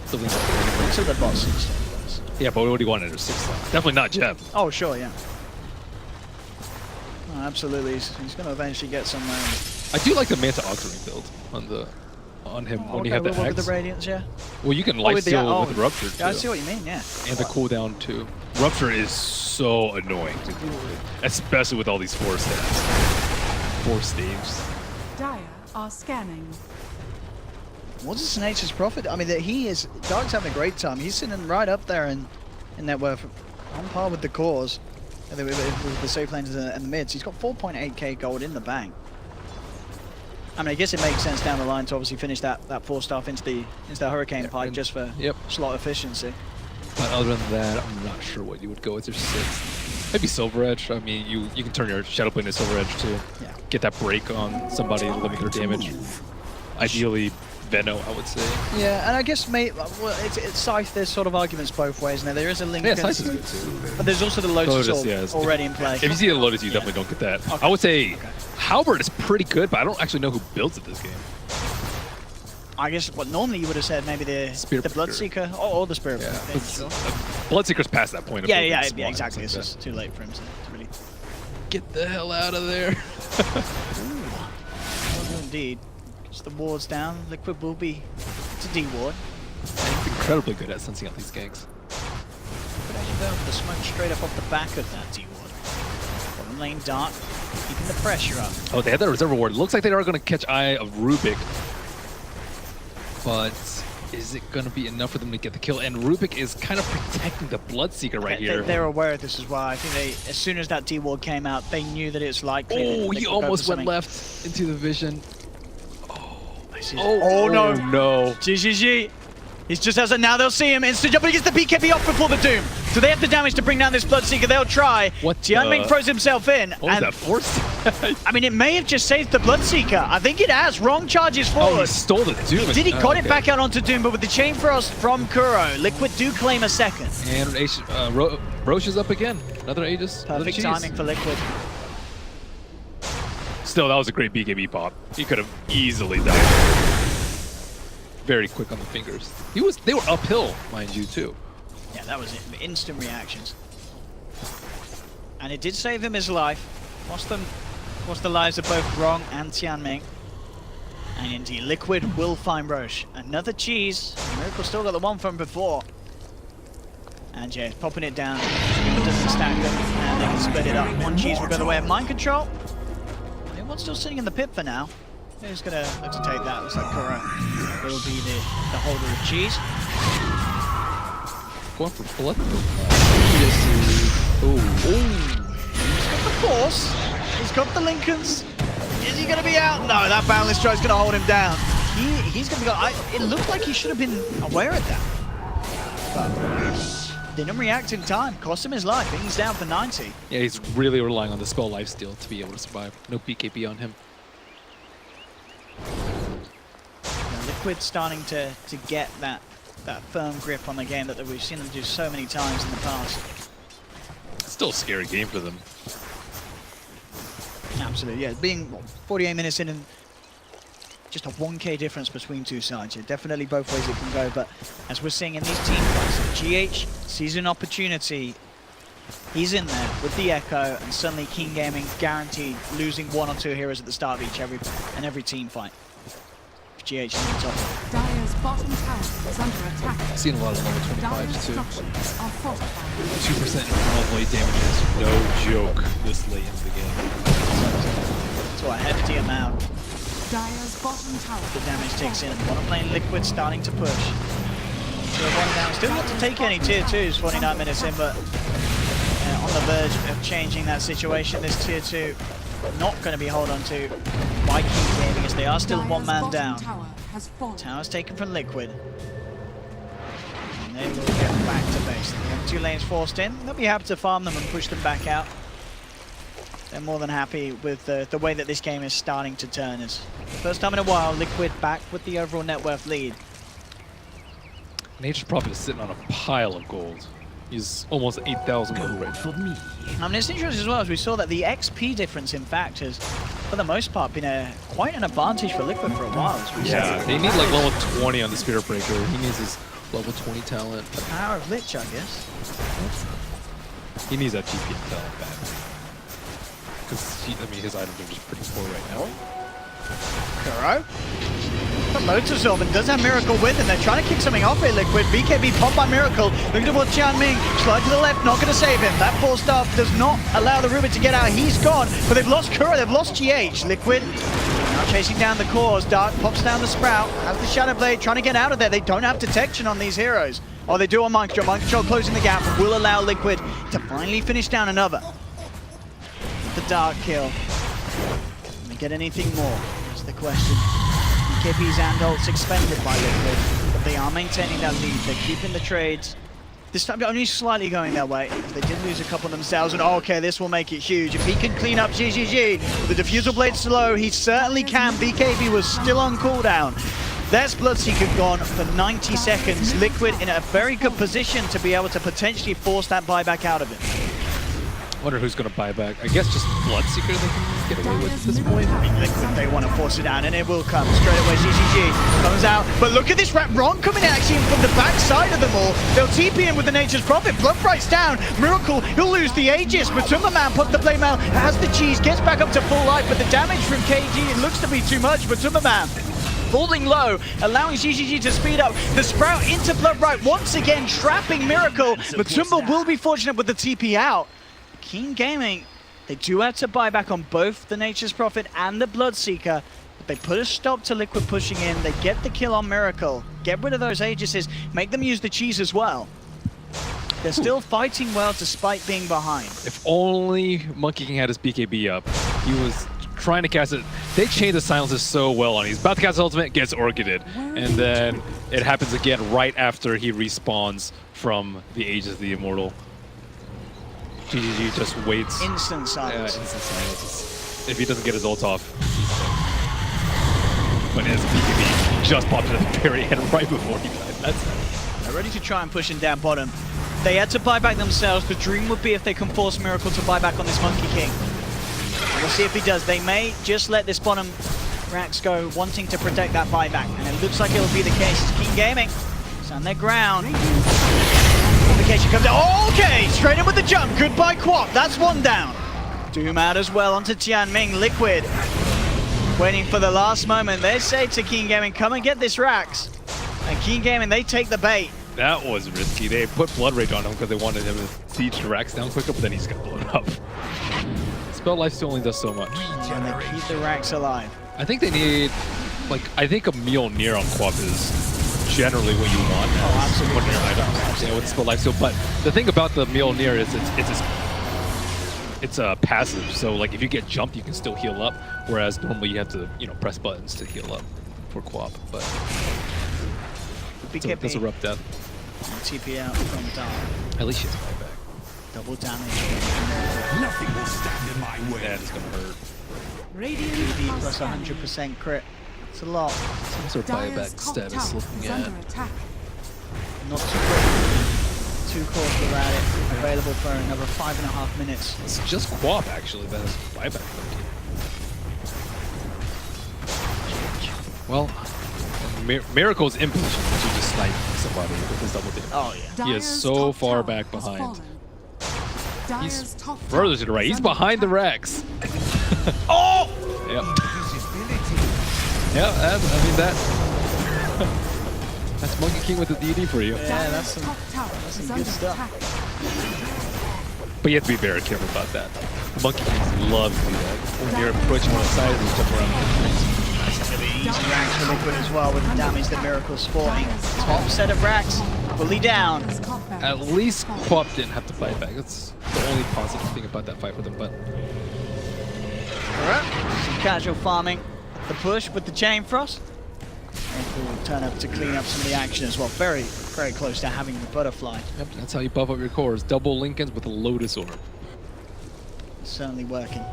A: So the boss is.
B: Yeah, but what do you want under 6 slot? Definitely not Jeb.
A: Oh sure, yeah. Oh, absolutely, he's going to eventually get some.
B: I do like the Manta Augury build on him when you have the
A: with
B: X.
A: the Radiance, yeah.
B: Well, you can lifesteal with Rupture too.
A: Yeah, I see what you mean, yeah.
B: And the cooldown too. Rupture is so annoying to deal with, especially with all these 4 stats. 4 staves.
C: Dire are scanning.
A: What's his Nature's Prophet? I mean, Dark's having a great time. He's sitting right up there in net worth, on par with the cores, with the safe lanes and the mids. He's got 4.8k gold in the bank. I mean, I guess it makes sense down the line to obviously finish that 4-star into the Hurricane Pike just for slot efficiency.
B: But other than that, I'm not sure what you would go with your 6th. Maybe Silver Edge. I mean, you can turn your Shadow Blade into Silver Edge too. Yeah. Get that break on somebody and limit their damage. Ideally, Veno, I would say.
A: Yeah, and I guess it's Scythe. There's sort of arguments both ways. Now there is a link.
B: Yeah, Scythe is good too.
A: But there's also the Lotus Orb already in play.
B: If you see the Lotus, you definitely don't get that.
A: Okay.
B: I would say Halberd is pretty good, but I don't actually know who builds it this game.
A: I guess what normally you would have said maybe the Bloodseeker or the Spirit.
B: Yeah,
A: sure.
B: Bloodseeker's past that point. Of
A: yeah, exactly. It's just too late for him to really
B: get the hell out of there.
A: Well, indeed. Just the wards down. Liquid will be to D-ward.
B: And he's incredibly good at sensing out these ganks.
A: But as you go, the smoke straight up off the back of that D-ward. Bottom lane Dark, keeping the pressure up.
B: Oh, they had that reserve ward. Looks like they are going to catch eye of Rubik. But is it going to be enough for them to get the kill? And Rubik is kind of protecting the Bloodseeker right here.
A: They're aware of this as well. I think as soon as that D-ward came out, they knew that it's likely.
B: Oh, he almost went left into the vision.
A: Oh no.
B: No.
A: GGG. He's just as now they'll see him. Instant jump, but he gets the BKB off before the Doom. So they have the damage to bring down this Bloodseeker. They'll try. Tianming throws himself in.
B: What was that force?
A: I mean, it may have just saved the Bloodseeker. I think it has. Wrong charges forward.
B: Oh, he stole the Doom.
A: He got it back out onto Doom, but with the Chain Frost from Kuro, Liquid do claim a second.
B: And Roche is up again. Another Aegis.
A: Perfect timing for Liquid.
B: Still, that was a great BKB pop. He could have easily died. Very quick on the fingers. They were uphill, mind you, too.
A: Yeah, that was it. Instant reactions. And it did save him his life. Lost the lives of both Wrong and Tianming. And indeed, Liquid will find Roche. Another cheese. Miracle still got the one from before. And yeah, popping it down. It doesn't stack them, and they can split it up. One cheese will go the way of Mind Control. Everyone's still sitting in the pit for now. Who's gonna look to take that? Looks like Kuro will be the holder of cheese.
B: Going for blood.
A: He's got the force. He's got the Lincolns. Is he gonna be out? No, that Boundless Strike's gonna hold him down. he's going to go. It looked like he should have been aware of that. But didn't react in time. Cost him his life. He's down for 90.
B: Yeah, he's really relying on the spell lifesteal to be able to survive. No BKB on him.
A: Yeah, Liquid starting to get that firm grip on the game that we've seen them do so many times in the past.
B: It's still a scary game for them.
A: Absolutely, yeah. Being 48 minutes in and just a 1k difference between two sides. Yeah, definitely both ways it can go, but as we're seeing in these team fights, GH sees an opportunity. He's in there with the Echo, and suddenly Keen Gaming guaranteed losing 1 or 2 heroes at the start of every team fight. GH is on top.
C: Dire's bottom tower is under attack.
B: I've seen a lot of level 25s too. 2%
C: Are fortified.
B: infernal blade damage is no joke this late into the game.
A: So a hefty amount.
C: Dire's bottom tower.
A: The damage takes in. One playing Liquid starting to push. So 1 down. Still not to take any tier 2s 49 minutes in, but on the verge of changing that situation. This tier 2 not going to be held on to by Keen Gaming as they are still
C: Dire's
A: 1 man
C: bottom
A: down.
C: Tower has fallen.
A: Tower's taken from Liquid. And they will get back to base. They have 2 lanes forced in. They'll be happy to farm them and push them back out. They're more than happy with the way that this game is starting to turn. It's first time in a while, Liquid back with the overall net worth lead.
B: Nature's Prophet is sitting on a pile of gold. He's almost 8,000 gold right now.
A: I mean, it's interesting as well as we saw that the XP difference, in fact, has, for the most part, been quite an advantage for Liquid for a while. As we
B: Yeah, they need like level 20 on the Spirit Breaker. He needs his level 20 talent.
A: The power of Lich, I guess.
B: He needs that GP talent back. Because, I mean, his items are just pretty poor right now.
A: Kuro. The Motorsorb and does have Miracle with him. They're trying to kick something off here, Liquid. BKB popped by Miracle. Looking towards Ming. Slide to the left, not going to save him. That 4-star does not allow the Ruben to get out. He's gone, but they've lost Kuro, they've lost GH. Liquid now chasing down the cores. Dark pops down the Sprout. Has the Shadow Blade trying to get out of there. They don't have detection on these heroes. Oh, they do on Mind Control. Mind Control closing the gap will allow Liquid to finally finish down another. The Dark kill. Can they get anything more? That's the question. BKB's and ults expended by Liquid, but they are maintaining that lead. They're keeping the trades. This time only slightly going their way. They did lose a couple themselves, and okay, this will make it huge. If he can clean up GGG, with the Diffusal Blade slow, he certainly can. BKB was still on cooldown. There's Bloodseeker gone for 90 seconds. Liquid in a very good position to be able to potentially force that buyback out of it.
B: I wonder who's going to buy back. I guess just Bloodseeker they can get away with at this point.
A: Liquid, they want to force it down, and it will come. Straight away, GGG comes out. But look at this rat. Ron coming actually in from the back side of them all. They'll TP in with the Nature's Prophet. Bloodbright's down. Miracle, he'll lose the Aegis. MATUMBAMAN put the blade out, has the cheese, gets back up to full life, but the damage from KG, it looks to be too much. MATUMBAMAN falling low, allowing GGG to speed up. The Sprout into Bloodbright, once again trapping Miracle. Matumba will be fortunate with the TP out. Keen Gaming, they do have to buy back on both the Nature's Prophet and the Bloodseeker, but they put a stop to Liquid pushing in. They get the kill on Miracle, get rid of those Aegises, make them use the cheese as well. They're still fighting well despite being behind.
B: If only Monkey King had his BKB up. He was trying to cast it. They chained the silences so well on. He's about to cast his ultimate, gets Orchided, and then it happens again right after he respawns from the Aegis of the Immortal. GGG just waits.
A: Instant silence.
B: Yeah, instant silence. If he doesn't get his ult off. But his BKB just popped at the very end right before he died. That's it.
A: They're ready to try and push him down bottom. They had to buy back themselves. The dream would be if they can force Miracle to buy back on this Monkey King. We'll see if he does. They may just let this bottom Rax go, wanting to protect that buyback. And it looks like it'll be the case. Keen Gaming stand their ground. Complication comes out. Okay, straight in with the jump. Goodbye, Quap. That's 1 down. Doom out as well onto Tianming. Liquid waiting for the last moment. They say to Keen Gaming, come and get this Rax. And Keen Gaming, they take the bait.
B: That was risky. They put Blood Rage on him because they wanted him to siege the Rax down quicker, but then he's got blown up. Spell Lifesteal only does so much.
A: And they keep the Rax alive.
B: I think they need, like, I think a Mjolnir on Quap is generally what you want.
A: Oh, absolutely.
B: One of your items, yeah, with Spell Lifesteal. But the thing about the Mjolnir is it's a passive. So, like, if you get jumped, you can still heal up. Whereas normally you have to, you know, press buttons to heal up. for Quap, but
A: BKB.
B: that's a rough death.
A: And TP out from Dark.
B: At least she has buyback.
A: Double damage.
D: Nothing will stand in my way.
B: That is gonna hurt.
C: Radiant
A: BB
C: are
A: plus
C: scanning.
A: 100% crit. It's a lot.
B: Some sort of
C: Dire's
B: buyback
C: top
B: status
C: tower
B: looking
C: is
B: at.
C: under attack.
A: Not too quick. 2 cores without it. Available for another 5.5 minutes.
B: It's just Quap actually that has buyback. Well, Miracle's in position to just snipe somebody with his double dip.
A: Oh yeah.
B: He is
C: Dire's
B: so
C: top
B: far
C: tower
B: back
C: has
B: behind.
C: fallen. Dire's
B: He's
C: top
B: further
C: tower
B: to the right.
C: is
B: He's
C: under
B: behind the
C: attack.
B: Rex.
A: Oh!
B: Yep. Yeah, I mean that. That's Monkey King with the DD for you.
A: Yeah,
C: Dire's
A: that's some
C: top tower
A: some
C: is
A: good
C: under
A: stuff.
C: attack.
B: But you have to be very careful about that. Monkey Kings love to do that. When you're approaching one side, they jump around.
A: It's going to be easy racks for Liquid as well with the damage that Miracle's sporting. Top set of racks, fully down.
C: Dire's top barracks
B: At least
C: has fallen.
B: Quap didn't have to fight back. That's the only positive thing about that fight for them. But
A: Alright, some casual farming. The push with the Chain Frost. Miracle will turn up to clean up some of the action as well. Very, very close to having the Butterfly.
B: yep, that's how you buff up your cores. Double Lincolns with a Lotus Orb.
A: Certainly working.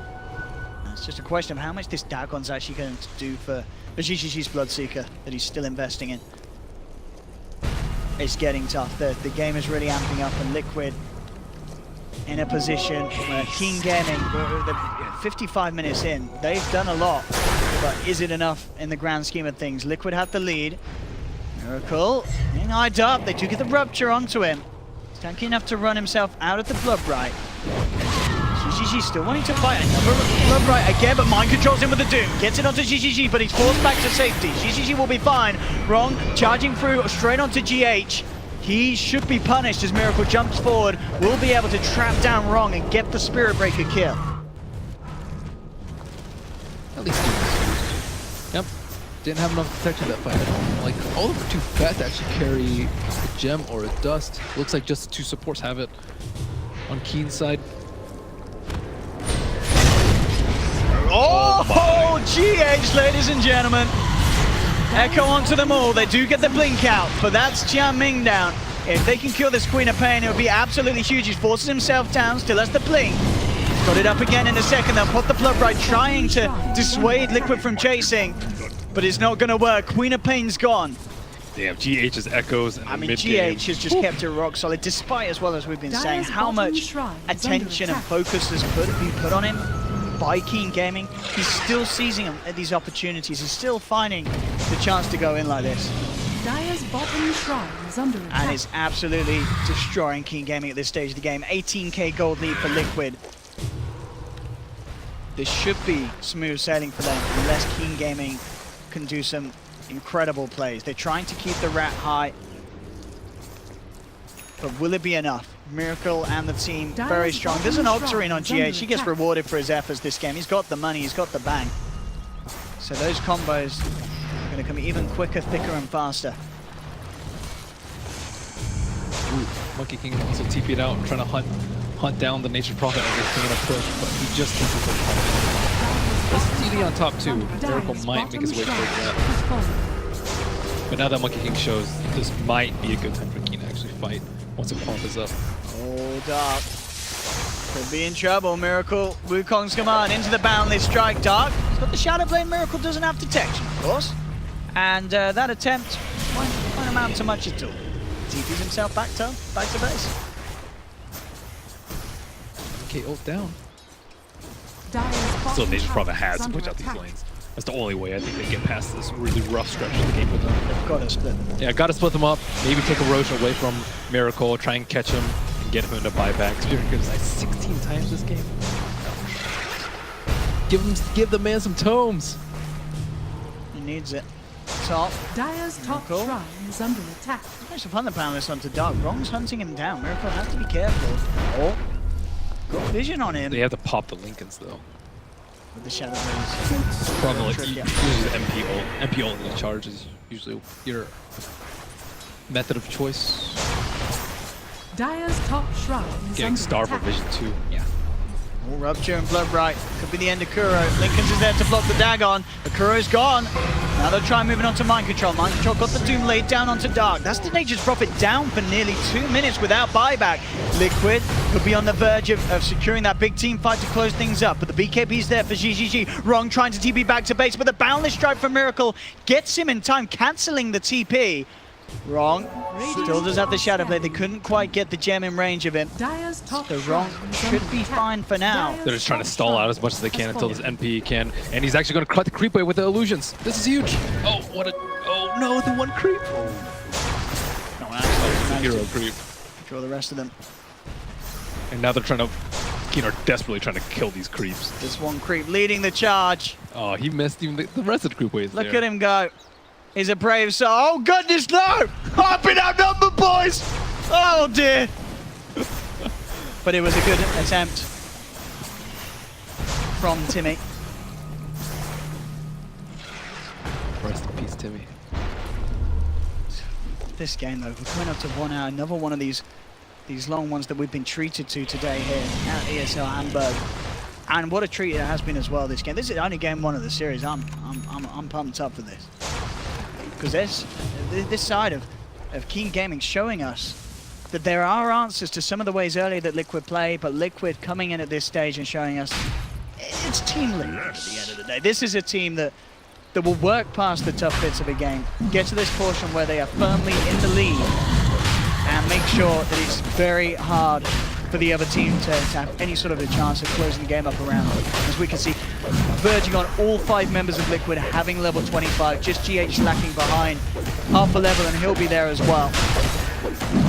A: It's just a question of how much this Dagon's actually going to do for GGG's Bloodseeker that he's still investing in. It's getting tough. The game is really amping up, and Liquid in a position where Keen Gaming, 55 minutes in, they've done a lot, but is it enough in the grand scheme of things? Liquid have the lead. Miracle being eyed up. They do get the Rupture onto him. He's tanky enough to run himself out of the Bloodbright. GGG still wanting to fight another Bloodbright again, but mind controls him with the Doom. Gets it onto GGG, but he's forced back to safety. GGG will be fine. Wrong, charging through straight onto GH. He should be punished as Miracle jumps forward. Will be able to trap down Wrong and get the Spirit Breaker kill.
B: At least he was. Yep. Didn't have enough protection that fight at all. Like, all of them are too fat to actually carry a gem or a dust. Looks like just the 2 supports have it on Keen's side.
A: Oh, GH, ladies and gentlemen. Echo onto them all. They do get the blink out, but that's Jiaming down. If they can kill this Queen of Pain, it would be absolutely huge. He forces himself down, still has the blink. Got it up again in a second. They'll put the Bloodbright, trying to dissuade Liquid from chasing, but it's not going to work. Queen of Pain's gone.
B: Damn, GH's echoes in the
A: I mean,
B: mid-game.
A: GH has just kept it rock solid, despite, as well as we've been saying,
C: Dire's
A: how
C: bottom
A: much
C: shrine is under
A: attention and
C: attack.
A: focus has been put on him by Keen Gaming. He's still seizing these opportunities. He's still finding the chance to go in like this.
C: Dire's bottom shrine is under attack.
A: And is absolutely destroying Keen Gaming at this stage of the game. 18k gold lead for Liquid. This should be smooth sailing for them unless Keen Gaming can do some incredible plays. They're trying to keep the rat high, but will it be enough? Miracle and the team very strong. There's an Octarine on GH. He gets rewarded for his efforts this game. He's got the money, he's got the bank. So those combos are going to come even quicker, thicker, and faster.
B: Ooh, Monkey King also TP'd out, trying to hunt down the Nature Prophet as he's taking a push, but he just misses the punish. This DD on top 2. Miracle might make his way towards that. But now that Monkey King shows, this might be a good time for Keen to actually fight once the pump is up.
A: Hold up. Could be in trouble, Miracle. Wukong's command into the boundless strike. Dark. He's got the Shadow Blade. Miracle doesn't have detection, of course. And that attempt won't amount to much at all. TP's himself back to base.
B: Okay, ult down.
C: Dire's
B: Still,
C: bottom
B: Nature Prophet
C: tower
B: has
C: is
B: to
C: under
B: push out these
C: attack.
B: lanes. That's the only way I think they get past this really rough stretch of the game with them.
A: They've got to split them.
B: Yeah, gotta split them up. Maybe take Erosion away from Miracle, try and catch him and get him into buyback. Spirit Grid is like 16 times this game. Give the man some tomes.
A: He needs it. Top.
C: Dire's top
A: Miracle.
C: shrine is under attack.
A: Thanks for fun to pound this onto Dark. Wrong's hunting him down. Miracle has to be careful. Oh, got vision on him
B: They have to pop the Lincolns though.
A: with the Shadow Blades.
B: Probably
A: Trick, yeah.
B: usually the MP ult. MP ult charge is usually your method of choice.
C: Dire's top shrine is
B: Getting
C: under
B: Star for
C: attack.
B: Vision too. Yeah.
A: All Rupture and Bloodbright. Could be the end of Kuro. Lincoln's is there to block the Dagon. But Kuro's gone. Now they'll try moving on to Mind Control. Mind Control got the Doom laid down onto Dark. That's the Nature's Prophet down for nearly 2 minutes without buyback. Liquid could be on the verge of securing that big team fight to close things up, but the BKB's there for GGG. Wrong trying to TP back to base, but the Boundless Strike from Miracle gets him in time, cancelling the TP. Wrong still does have the Shadow Blade. They couldn't quite get the gem in range of him. So Wrong should be fine for now.
B: They're just trying to stall out as much as they can until this NP can, and he's actually going to cut the creep wave with the illusions. This is huge. Oh, what a... Oh no, the one creep.
A: No, actually,
B: Hero creep.
A: draw the rest of them.
B: And now they're trying to... Keen are desperately trying to kill these creeps.
A: This one creep leading the charge.
B: Oh, he missed even the rest of the creep waves.
A: Look at him go. He's a brave soul. Oh goodness, no! I've been outnumbered, boys! Oh dear! But it was a good attempt from Timmy.
B: Rest in peace, Timmy.
A: This game though, we're coming up to 1 hour. Another one of these long ones that we've been treated to today here at ESL Hamburg. And what a treat it has been as well this game. This is only game 1 of the series. I'm pumped up for this. Because this side of Keen Gaming showing us that there are answers to some of the ways earlier that Liquid play, but Liquid coming in at this stage and showing us it's team Liquid at the end of the day. This is a team that will work past the tough bits of a game, get to this portion where they are firmly in the lead, and make sure that it's very hard for the other team to have any sort of a chance of closing the game up around them. As we can see, verging on all 5 members of Liquid having level 25, just GH lacking behind half a level, and he'll be there as well.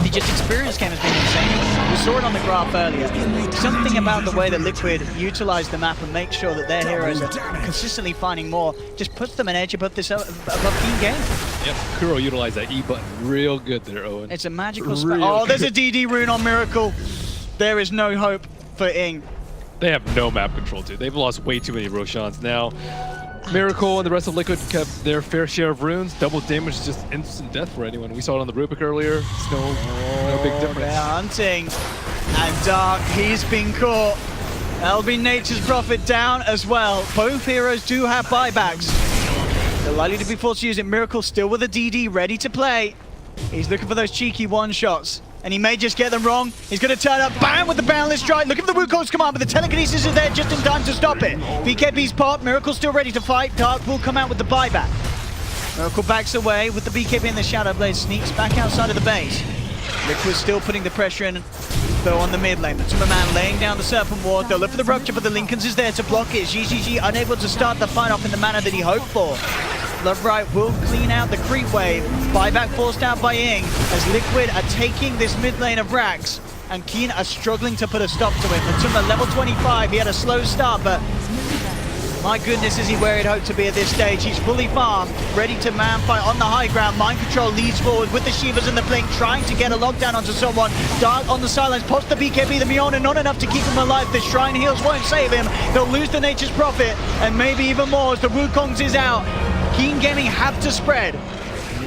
A: The just experience game has been insane. We saw it on the graph earlier. Something about the way that Liquid utilize the map and make sure that their heroes are consistently finding more just puts them an edge above this above Keen Game.
B: Yep, Kuro utilized that E button real good there, Owen.
A: It's a magical spell. Oh, there's a DD rune on Miracle. There is no hope for Ing.
B: They have no map control, too. They've lost way too many Roshans now. Miracle and the rest of Liquid kept their fair share of runes. Double damage is just instant death for anyone. We saw it on the Rubik earlier. It's no big difference.
A: They're hunting. And Dark, he's been caught. That'll be Nature's Prophet down as well. Both heroes do have buybacks. They're likely to be forced to use it. Miracle still with a DD ready to play. He's looking for those cheeky one-shots. And he may just get them wrong. He's going to turn up, bam, with the Boundless Strike. Look at the Wukong's command, but the telekinesis is there just in time to stop it. BKB's pop, Miracle still ready to fight. Dark will come out with the buyback. Miracle backs away with the BKB and the Shadow Blade, sneaks back outside of the base. Liquid still putting the pressure in, though, on the mid lane. MATUMBAMAN laying down the Serpent Ward. They'll look for the Rupture, but the Lincolns is there to block it. GGG unable to start the fight off in the manner that he hoped for. Lovebright will clean out the creep wave. Buyback forced out by Ing as Liquid are taking this mid lane of Rax, and Keen are struggling to put a stop to it. MATUMBA level 25, he had a slow start, but my goodness, is he where he'd hoped to be at this stage. He's fully farmed, ready to man fight on the high ground. Mind Control leads forward with the Shivas and the Blink, trying to get a lockdown onto someone. Dark on the sidelines, pops the BKB, the Miona, not enough to keep him alive. The Shrine Heals won't save him. They'll lose the Nature's Prophet, and maybe even more as the Wukong's is out. Keen Gaming have to spread.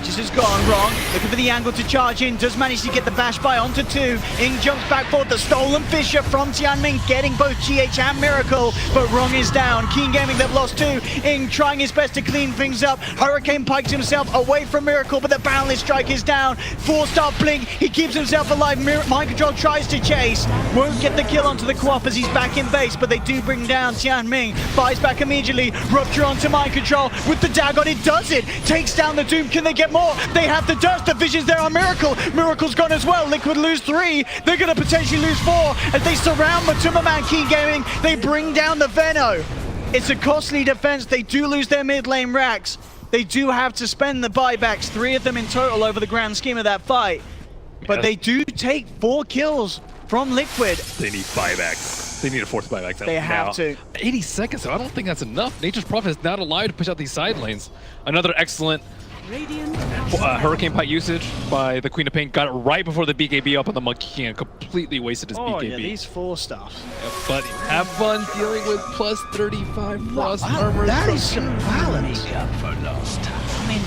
A: Just has gone wrong. Looking for the angle to charge in. Does manage to get the bash by onto 2. Ing jumps back forward. The stolen Fisher from Tianming, getting both GH and Miracle. But Wrong is down. Keen Gaming, they've lost 2. Ing trying his best to clean things up. Hurricane pikes himself away from Miracle, but the Boundless Strike is down. 4-star Blink. He keeps himself alive. Mind Control tries to chase. Won't get the kill onto the Co-op as he's back in base, but they do bring down Tianming. Buys back immediately. Rupture onto Mind Control with the Dagon. It does it. Takes down the Doom. Can they get more? They have the dust. The vision's there on Miracle. Miracle's gone as well. Liquid lose 3. They're going to potentially lose 4 as they surround MATUMBAMAN. Keen Gaming, they bring down the Veno. It's a costly defense. They do lose their mid lane racks. They do have to spend the buybacks, 3 of them in total over the grand scheme of that fight. But they do take 4 kills from Liquid.
B: They need buybacks. They need to force buybacks out.
A: They have to.
B: 80 seconds, though. I don't think that's enough. Nature's Prophet is not allowed to push out these side lanes. Another excellent Hurricane Pike usage by the Queen of Pain. Got it right before the BKB up on the Monkey King and completely wasted his BKB.
A: Yeah, these 4 stars.
B: Yep, but have fun dealing with plus 35 frost armor.
A: That is some balance. I mean,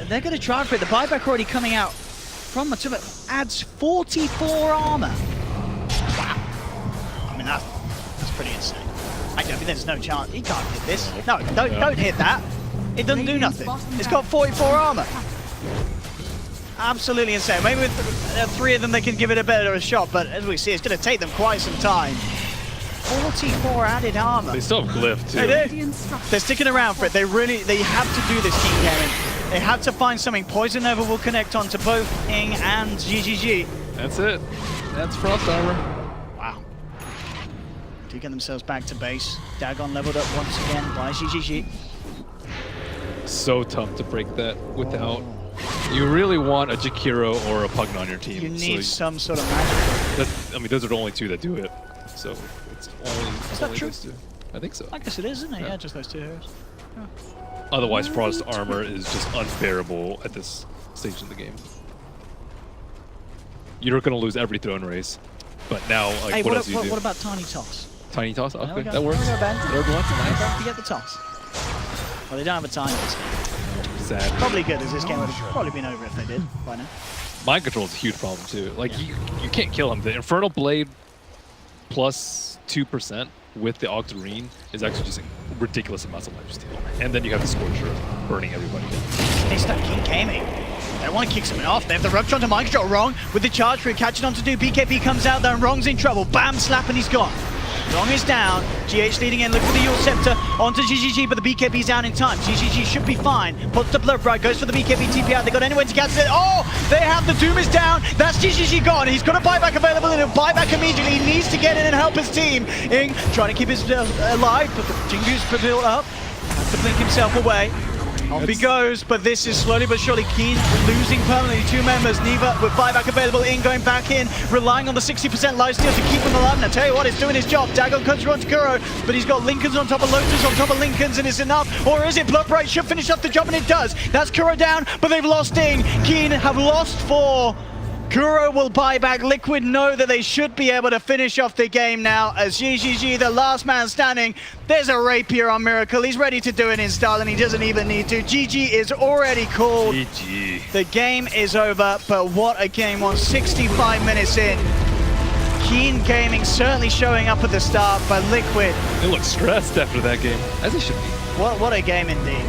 A: they're going to try for it. The buyback already coming out from MATUMBA adds 44 armor. Wow. I mean, that's pretty insane. I mean, there's no chance. He can't hit this. No, don't hit that. It doesn't do nothing. It's got 44 armor. Absolutely insane. Maybe with 3 of them they can give it a better shot, but as we see, it's going to take them quite some time. 44 added armor.
B: They still have glyph too.
A: They do. They're sticking around for it. They have to do this, King Gaming. They have to find something. Poison Nova will connect onto both Ing and GGG.
B: That's it. That's Frost Armor.
A: Wow. Do get themselves back to base. Dagon leveled up once again by GGG.
B: So tough to break that without. You really want a Jakiro or a Pugna on your team.
A: You need some sort of magic.
B: I mean, those are the only 2 that do it. So it's only.
A: Is that true?
B: Those 2. I think so.
A: I guess it is, isn't it? Yeah, just those 2 heroes. Oh.
B: Otherwise, Frost Armor is just unbearable at this stage in the game. You're going to lose every throne race. But now, like,
A: hey,
B: what else do you do?
A: What about Tiny Toss?
B: Tiny Toss? Okay,
A: There we go.
B: that works.
A: There we go, Ben.
B: Third one, nice.
A: Don't forget the toss. Well, they don't have a time this game.
B: Sad.
A: Probably good, as this game would have probably been over if they did by now.
B: Mind control is a huge problem too. Like you can't kill him. The Infernal Blade plus 2% with the Octarine is actually just ridiculous amounts of lifesteal. And then you have the Scorcher burning everybody down.
A: They start King Gaming. They want to kick something off. They have the rupture onto Mind Control. Wrong with the charge through, catching on to do. BKB comes out there and Wrong's in trouble. Bam, slap, and he's gone. Wrong is down. GH leading in. Look for the Yule Scepter onto GGG, but the BKB's down in time. GGG should be fine. Puts the blood right, goes for the BKB TP out. They got anywhere to catch it. Oh, they have the Doom is down. That's GGG gone. He's got a buyback available and he'll buyback immediately. He needs to get in and help his team. Ing trying to keep his alive, but the Jingu's built up. Has to blink himself away. Off he goes, but this is slowly but surely Keen losing permanently 2 members. Neva with buyback available in, going back in, relying on the 60% lifesteal to keep him alive. And I tell you what, it's doing his job. Dagon comes through onto Kuro, but he's got Lincolns on top of Lotus, on top of Lincolns, and it's enough. Or is it? Blood Bright should finish off the job, and it does. That's Kuro down, but they've lost Ing. Keen have lost 4. Kuro will buy back. Liquid know that they should be able to finish off the game now as GGG, the last man standing. There's a Rapier on Miracle. He's ready to do it in style and he doesn't even need to. GG is already called.
B: GG.
A: The game is over, but what a game on 65 minutes in. Keen Gaming certainly showing up at the start, but Liquid.
B: They look stressed after that game, as they should be.
A: What a game indeed.